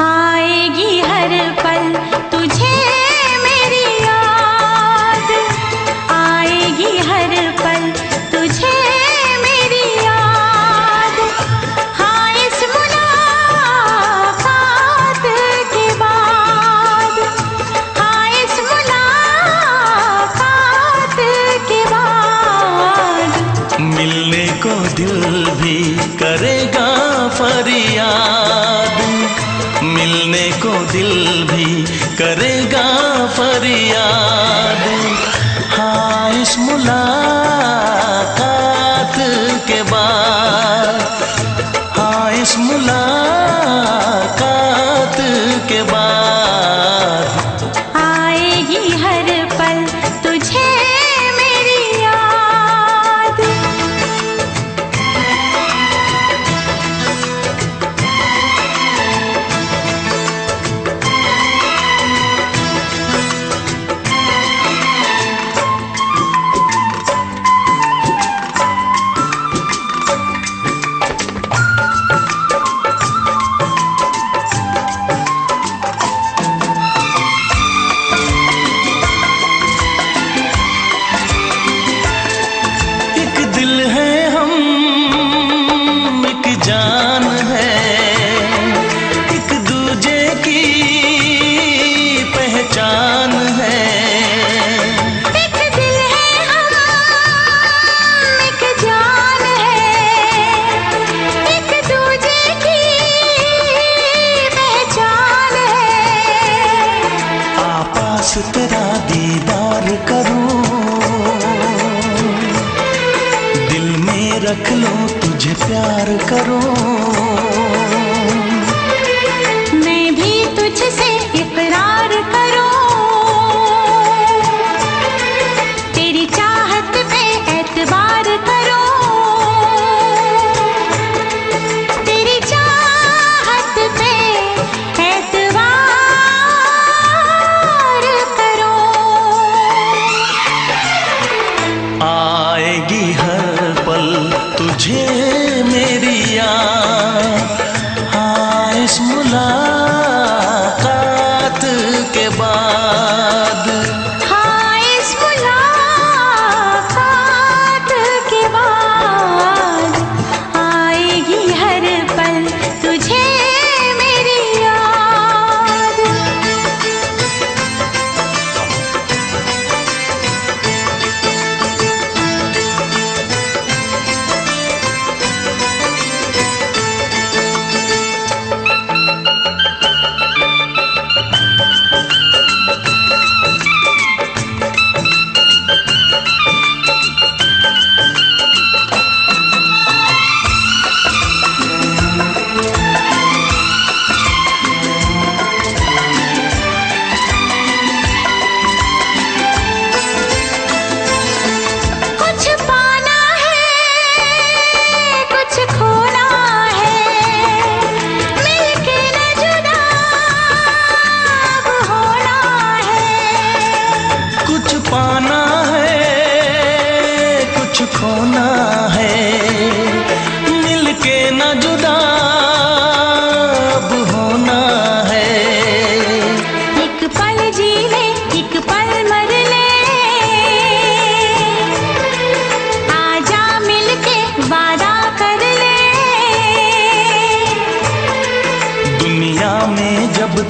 आएगी हर पल तुझे मेरी याद, आएगी हर पल तुझे मेरी याद। हाँ इस मुलाकात के बाद, हाँ इस मुलाकात के बाद मिलने को दिल भी करेगा फरियाद, मिलने को दिल भी करेगा फरियाद। हाँ इस मुलाकात के बाद, हाँ इस मुलाकात के बाद आएगी हर पल तुझे मेरी याद। एक दिल है हम, एक जान है, एक दूजे की पहचान है। एक दिल है हम, एक जान है, एक दूजे की पहचान है। आपास तेरा दीदार करूं, दिल में रख लो तुझे प्यार करूं। मैं भी तुझसे इकरार करूं, तेरी चाहत पे एतबार करूं, तेरी चाहत पे एतबार करूं। आएगी हर पल तुझे मेरी याद, हाँ इस मुलाकात के बाद। हाँ इस मुलाकात के बाद आएगी हर पल तुझे मेरी याद।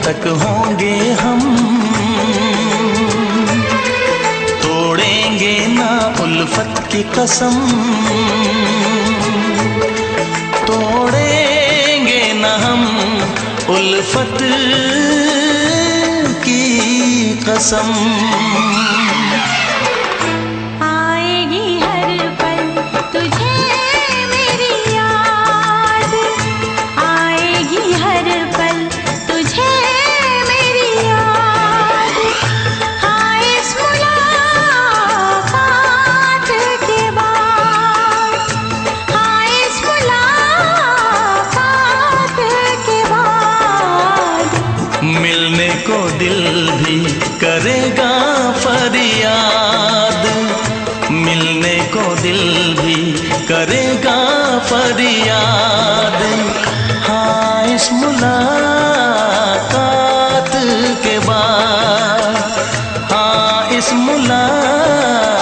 तक होंगे हम, तोड़ेंगे ना उल्फत की कसम, तोड़ेंगे ना हम उल्फत की कसम। आएगी हर पल तुझे मेरी याद, आएगी हर पल तुझे मेरी याद। हाँ इस मुलाकात के बाद, हाँ इस मुलाकात के बाद मिलने को दिल भी करेगा फरियाद, मिलने को दिल भी करेगा फरियाद। हाँ इस मुलाकात के बाद, हाँ इस मुलाकात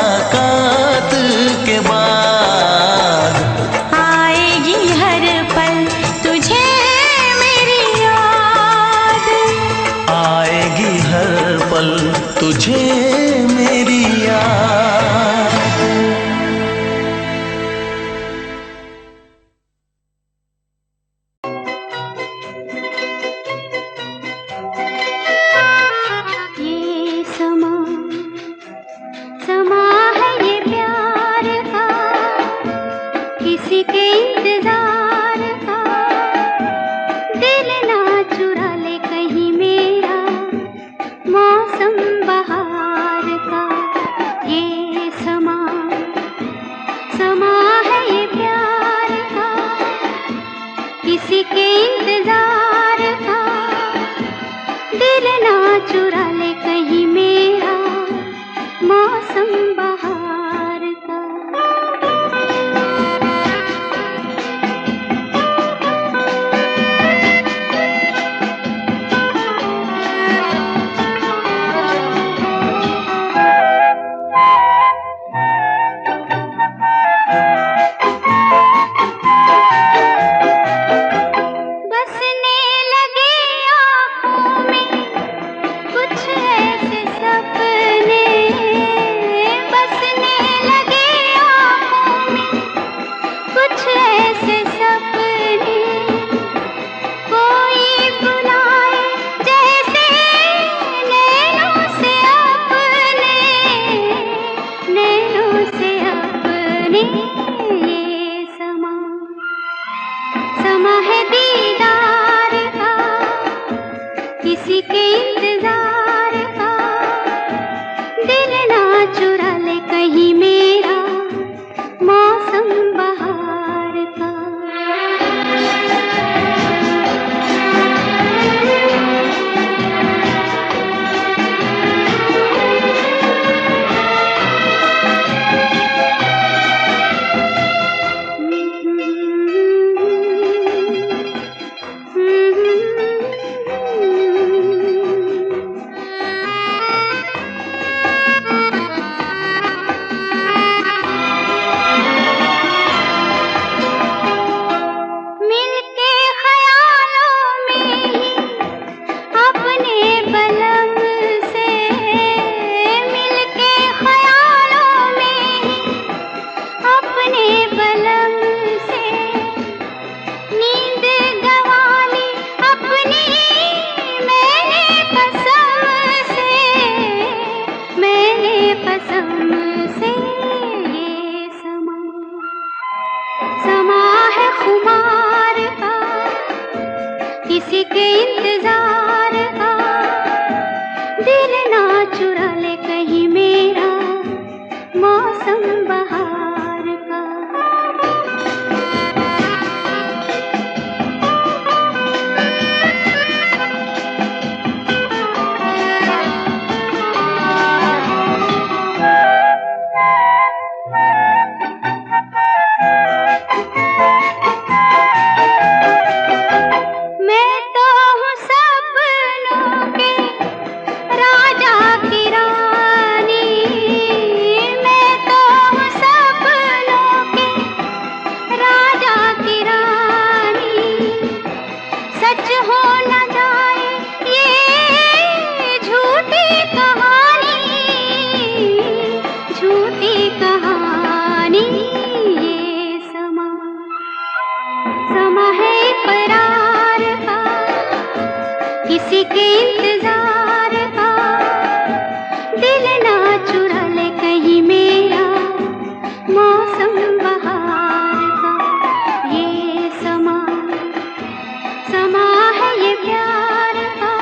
के बाद आएगी हर पल तुझे मेरी याद, आएगी हर पल तुझे मेरी याद। ये समा समा है ये प्यार का, किसी के इंतजार का। दिल ना चुरा ले कहीं मेरा मौसम बहार का। ये समा समा है ये प्यार का, किसी के इंतजार का। दिल ना चुरा ले कहीं मेरा मौसम बहार का। बसने लगे आँखों में कुछ ऐसे सपने, बसने लगे आँखों में कुछ ऐसे सपने। कोई बुलाए जैसे नैनों से अपने, नैनों से अपने। ये समा समा है दीदार का, किसी के इंतजार का। दिल ना चुरा ले कहीं मेरा मौसम बहार का। मिलके ख्यालों में ही अपने बलम से, मिलके ख्यालों में ही अपने बलम से। नींद गंवा ली अपनी मैंने कसम से, मैंने कसम से। ये समा समा है खुमार का, किसी के इंतजार का। दिल ना चुरा ले कहीं मेरा मौसम बहार का। मैं तो हूँ सब समा है इकरार का, किसी के इंतजार का, दिल ना चुरा ले कहीं मेरा मौसम बहार का। ये समा है ये प्यार का।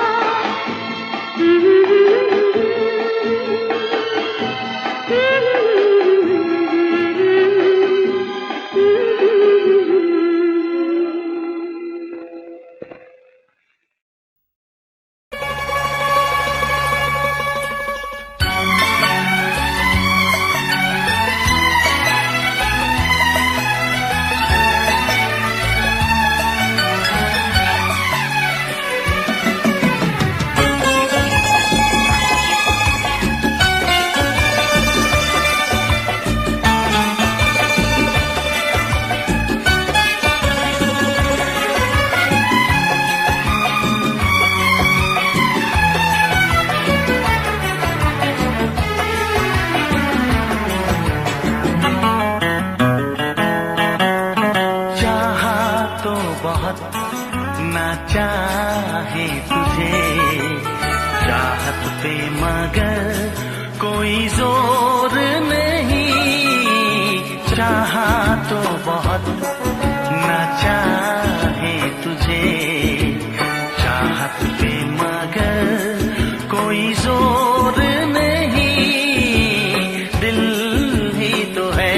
चाहे तुझे चाहत पे मगर कोई जोर नहीं, चाहा तो बहुत ना चाहे तुझे चाहत पे मगर कोई जोर नहीं, दिल ही तो है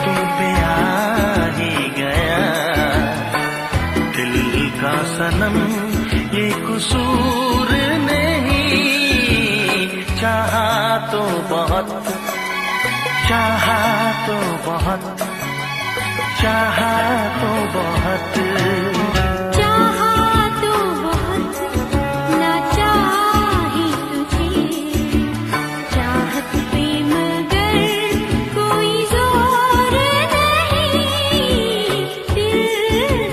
तुम पे आ ही गया, दिल का सनम ये कसूर नहीं, चाहा तो बहुत चाहा तो बहुत चाहा तो बहुत चाहा तो बहुत ना चाहे तुझे चाहत पे मगर कोई जोर नहीं, दिल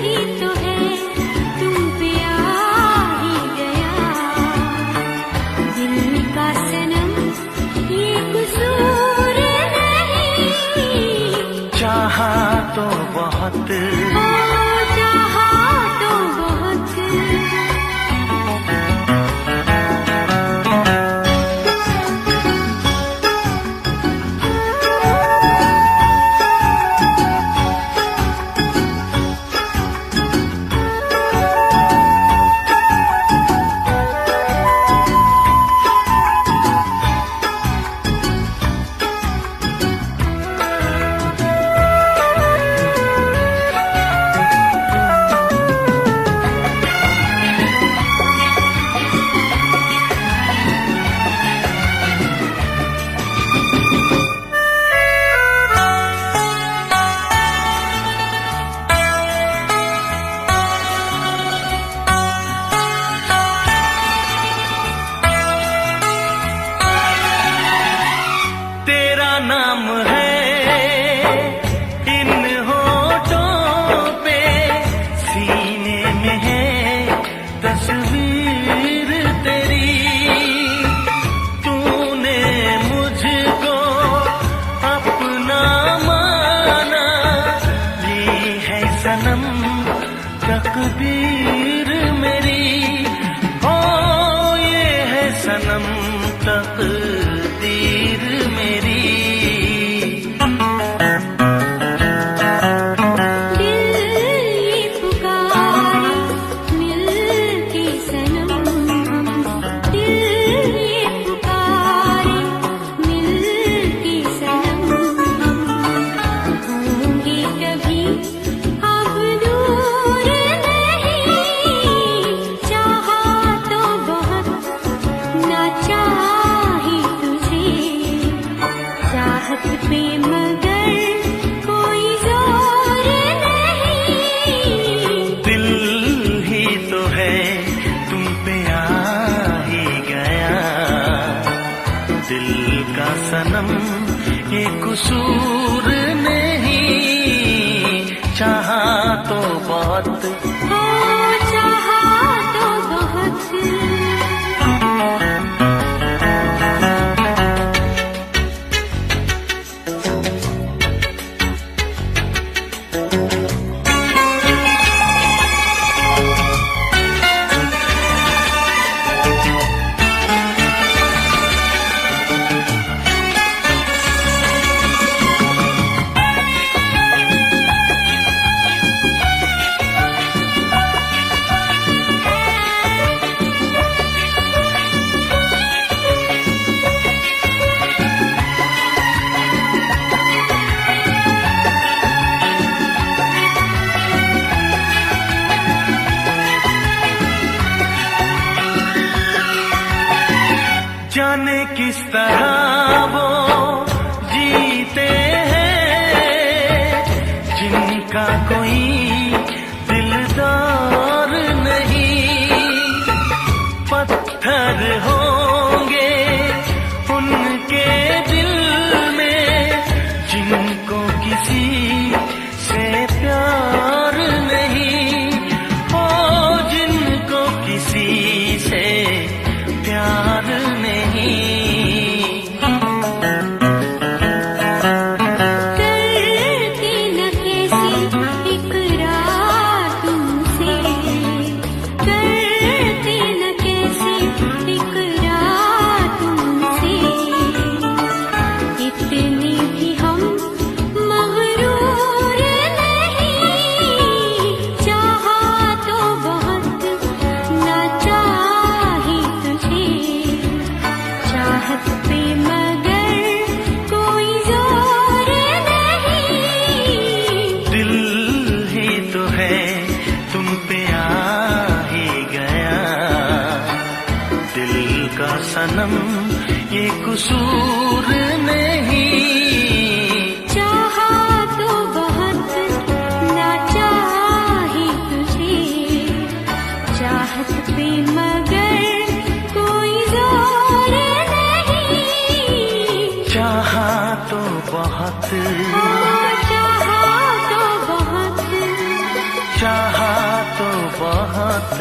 ही तो है तुम पे आ ही गया, दिल का सनम ये कसूर नहीं, चाहा तो बहुत चाहा तो बहुत। तेरा नाम है इन होठों पे, सीने में है तस्वीर तेरी, तूने मुझको अपना माना, ये है सनम तकदीर मेरी, ओ ये है सनम तकदीर मेरी। दिल ये पुकारे मिल के सनम, दिल ये पुकारे मिल के सनम, होंगे कभी अब दूर नहीं, चाहा तो बहुत ना चाहे तुझे चाहत पे मगर कोई जोर नहीं, दिल ही तो है तुम पे आ ही गया, दिल का सनम ये कसूर नहीं, चाहा तो बहुत चाहा तो बहुत। किस तरह वो जीते हैं जिनका कोई दिलदार नहीं। पत्थर होंगे उनके दिल में जिनको किसी से प्यार नहीं, ओ जिनको किसी से प्यार नहीं। करती न कैसी इकरार तुमसे, करती न कैसी इकरार तुमसे, इतने भी हम मगरूर नहीं। चाहा तो बहुत ना चाही तुझे, चाहत पे मगर कोई जोर नहीं। दिल ही तो है तुम पे आ ही गया, दिल का सनम ये कसूर नहीं। चाहा तो बहुत ना चाही तुझे, चाहत पे मगर कोई जोर नहीं। चाहा तो बहुत, चाहा तो बहुत, चाहा तो बहुत।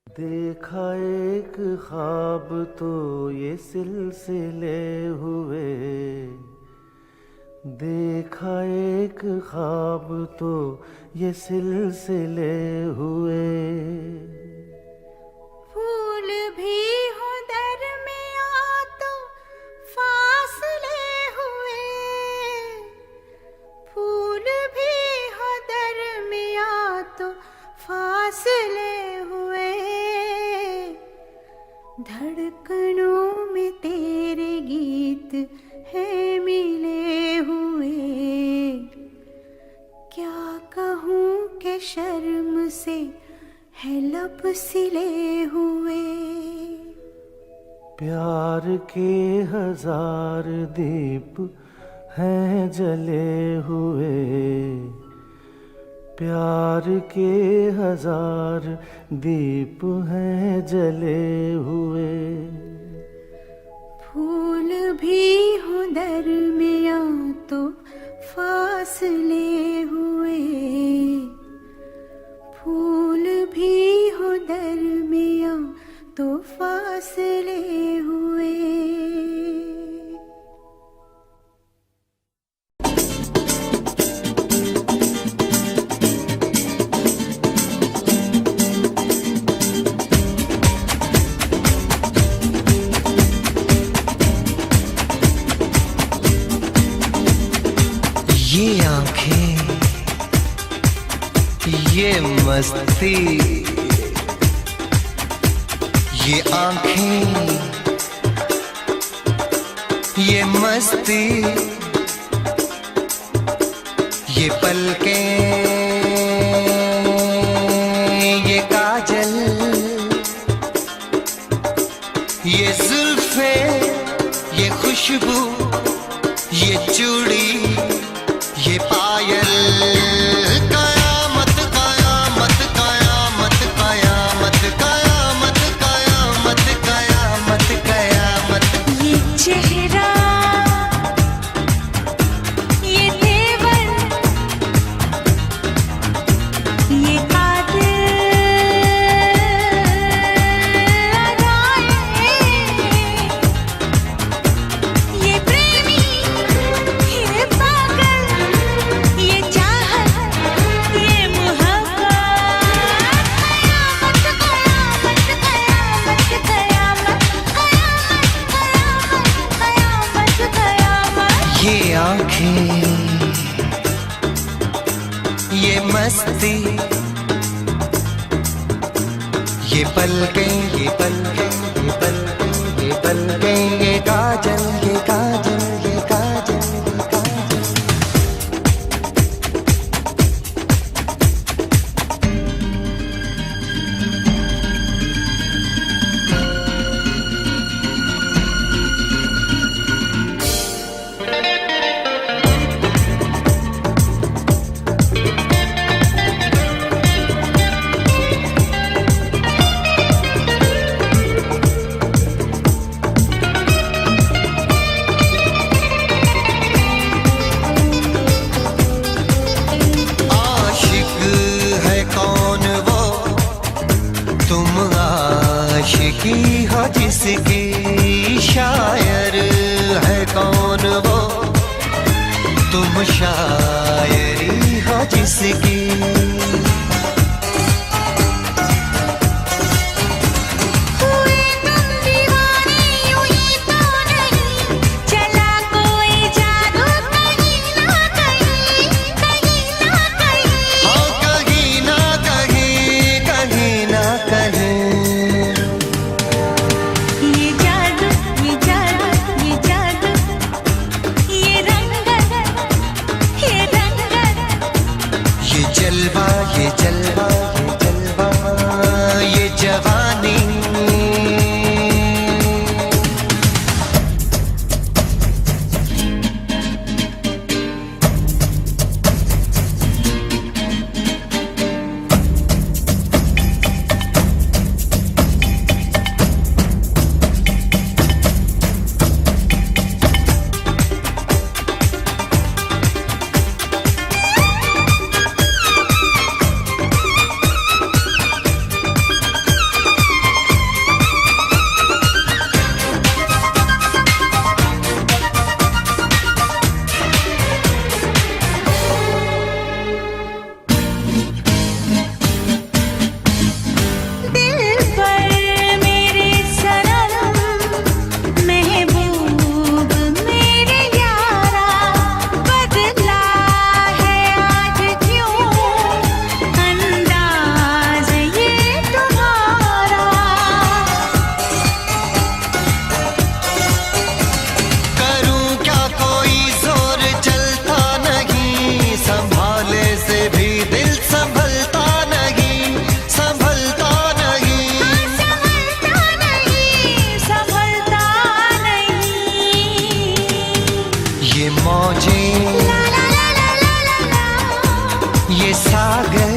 देखा एक ख्वाब तो ये सिलसिले हुए, देखा एक ख्वाब तो ये सिलसिले हुए। फूल भी हो दरमियां तो फासले हुए, फूल भी हो दरमियां तो फासले हुए। धड़कनों में तेरे गीत है मिले हुए, क्या कहूँ कि शर्म से है लब सिले हुए। प्यार के हजार दीप हैं जले हुए, प्यार के हजार दीप हैं जले हुए। फूल भी हो दरमियां तो फासले हुए, फूल भी हो दरमियां तो फासले हुए। ये आंखें, ये मस्ती, ये आंखें, ये मस्ती, ये पलकें, ये काजल, ये जुल्फे, ये खुशबू, ये चूड़ी, ये पायल। कयामत कयामत कयामत कयामत कयामत कयामत कयामत कयामत। ये चेहरा, ये तेवर, ये कातिल अदाएं, ये प्रेमी, ये पागल, आंखें, ये मस्ती, ये पलकें, ये पलकें, ये पलकें, ये पलकें, ये काजल, ये काजल, ये काजल, ये काजल। आशिकी हो जिसकी, शायर है कौन वो, तुम शायरी हो जिसकी। ये जलवा, ये जलवा, ये जवानी। ये मौजें, ये सागर,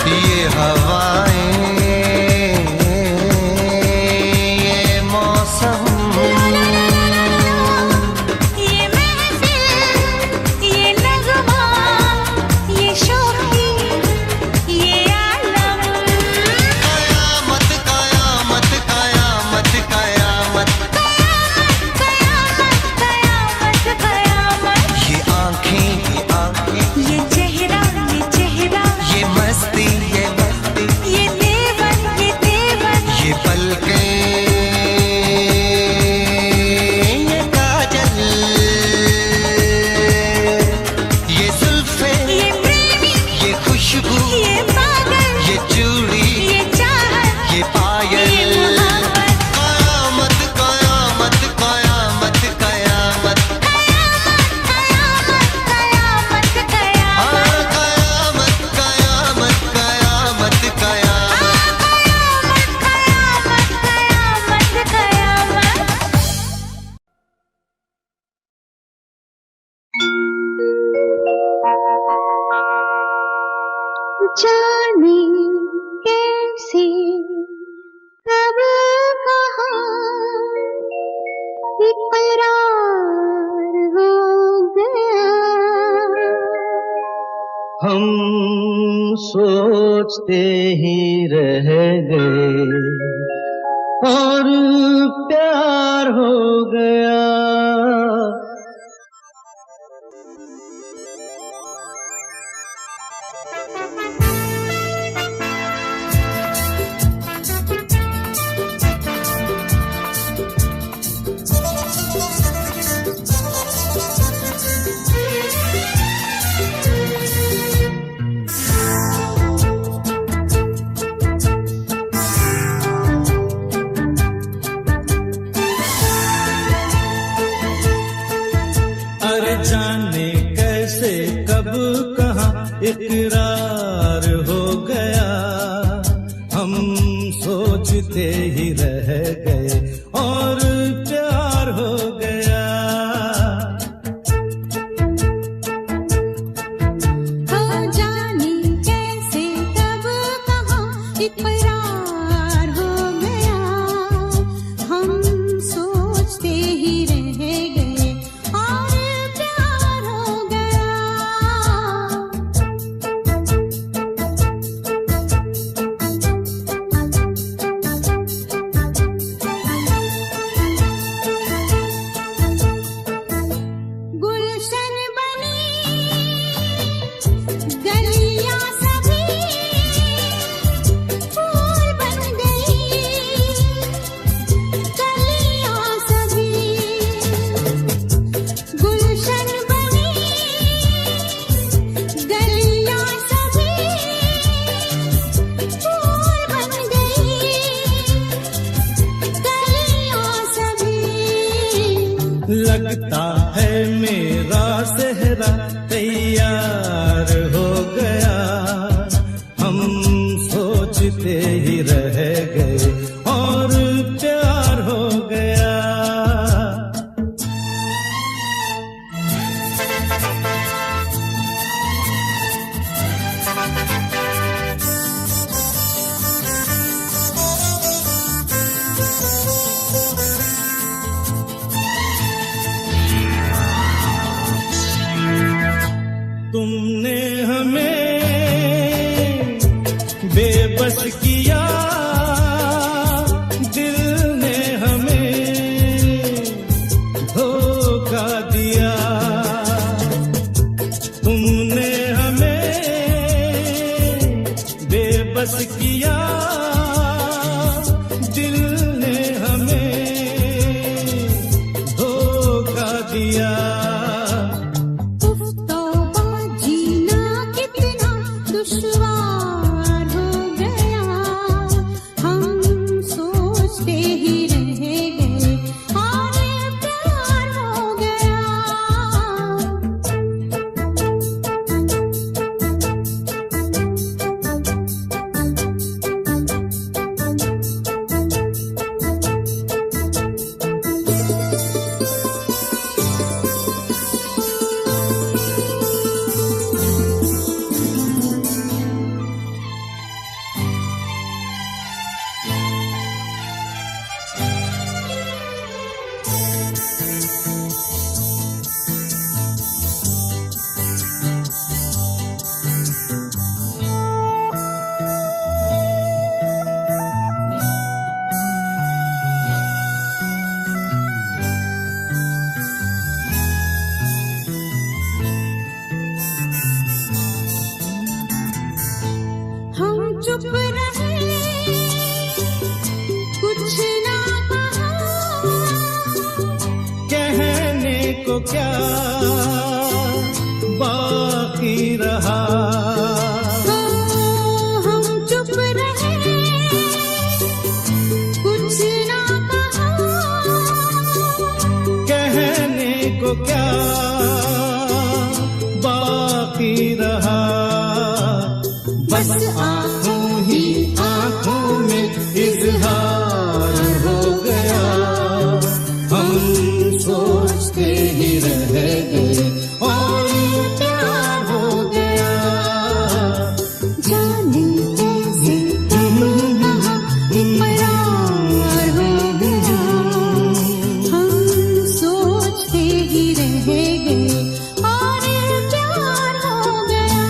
ये हवाएं, ये मौसम, ये महफिल, ये नगमा, ये शोखी, ये आलम। कयामत, कयामत, कयामत, कयामत, ये आंखें, ये आंखें, ये चेहरा, ये चेहरा, ये मस्ती, ये मस्ती, ये देवन, ये देवन, ये पलकें, ये काजल, ये जुल्फे, ये प्रेमी, ये खुशबू, ये पागल, ये चूड़ी, ये चाहत, ये पायल। ये मोहब्बत। कयामत, कयामत, कयामत, कयामत, कयामत, कयामत, कयामत, कयामत, कयामत, कयामत। कयामत, कयामत। जाने कैसे कब कहाँ इकरार हो गया। हम सोचते ही रह गए और प्यार हो गया। अरे जाने कैसे कब कहाँ इकरार हो गया, हम सोचते ही रह गए और प्यार हो गया। हो जाने कैसे कब कहाँ इकरार हो गया, हम सोचते ही रह गए और प्यार हो गया। गुलशन बनी गलियां सभी फूल बन गई, गलियां सभी गुलशन बनी गलियां सभी फूल बन गई, गलियां सभी। लगता है मेरा सेहरा तैयार हो गया, हम सोचते ही रह गए और प्यार हो गया। तुमने हमें बेबस किया, दिल ने हमें धोखा दिया। तुमने हमें बेबस किया, दिल ने हमें धोखा दिया। जीना कितना दुश्वार हो गया, हम सोचते ही रह गए और प्यार हो गया। हम चुप रहे, कुछ ना कहा, कहने को क्या बाकी रहा। हम चुप रहे, कुछ ना कहा, कहने को क्या बाकी रहा। बस आँखों ही आँखों में इजहार हो गया, हम सोचते ही रह गए और प्यार हो गया। जाने कैसे कब कहाँ इकरार हो गया, हम सोचते ही रह गए और प्यार हो गया।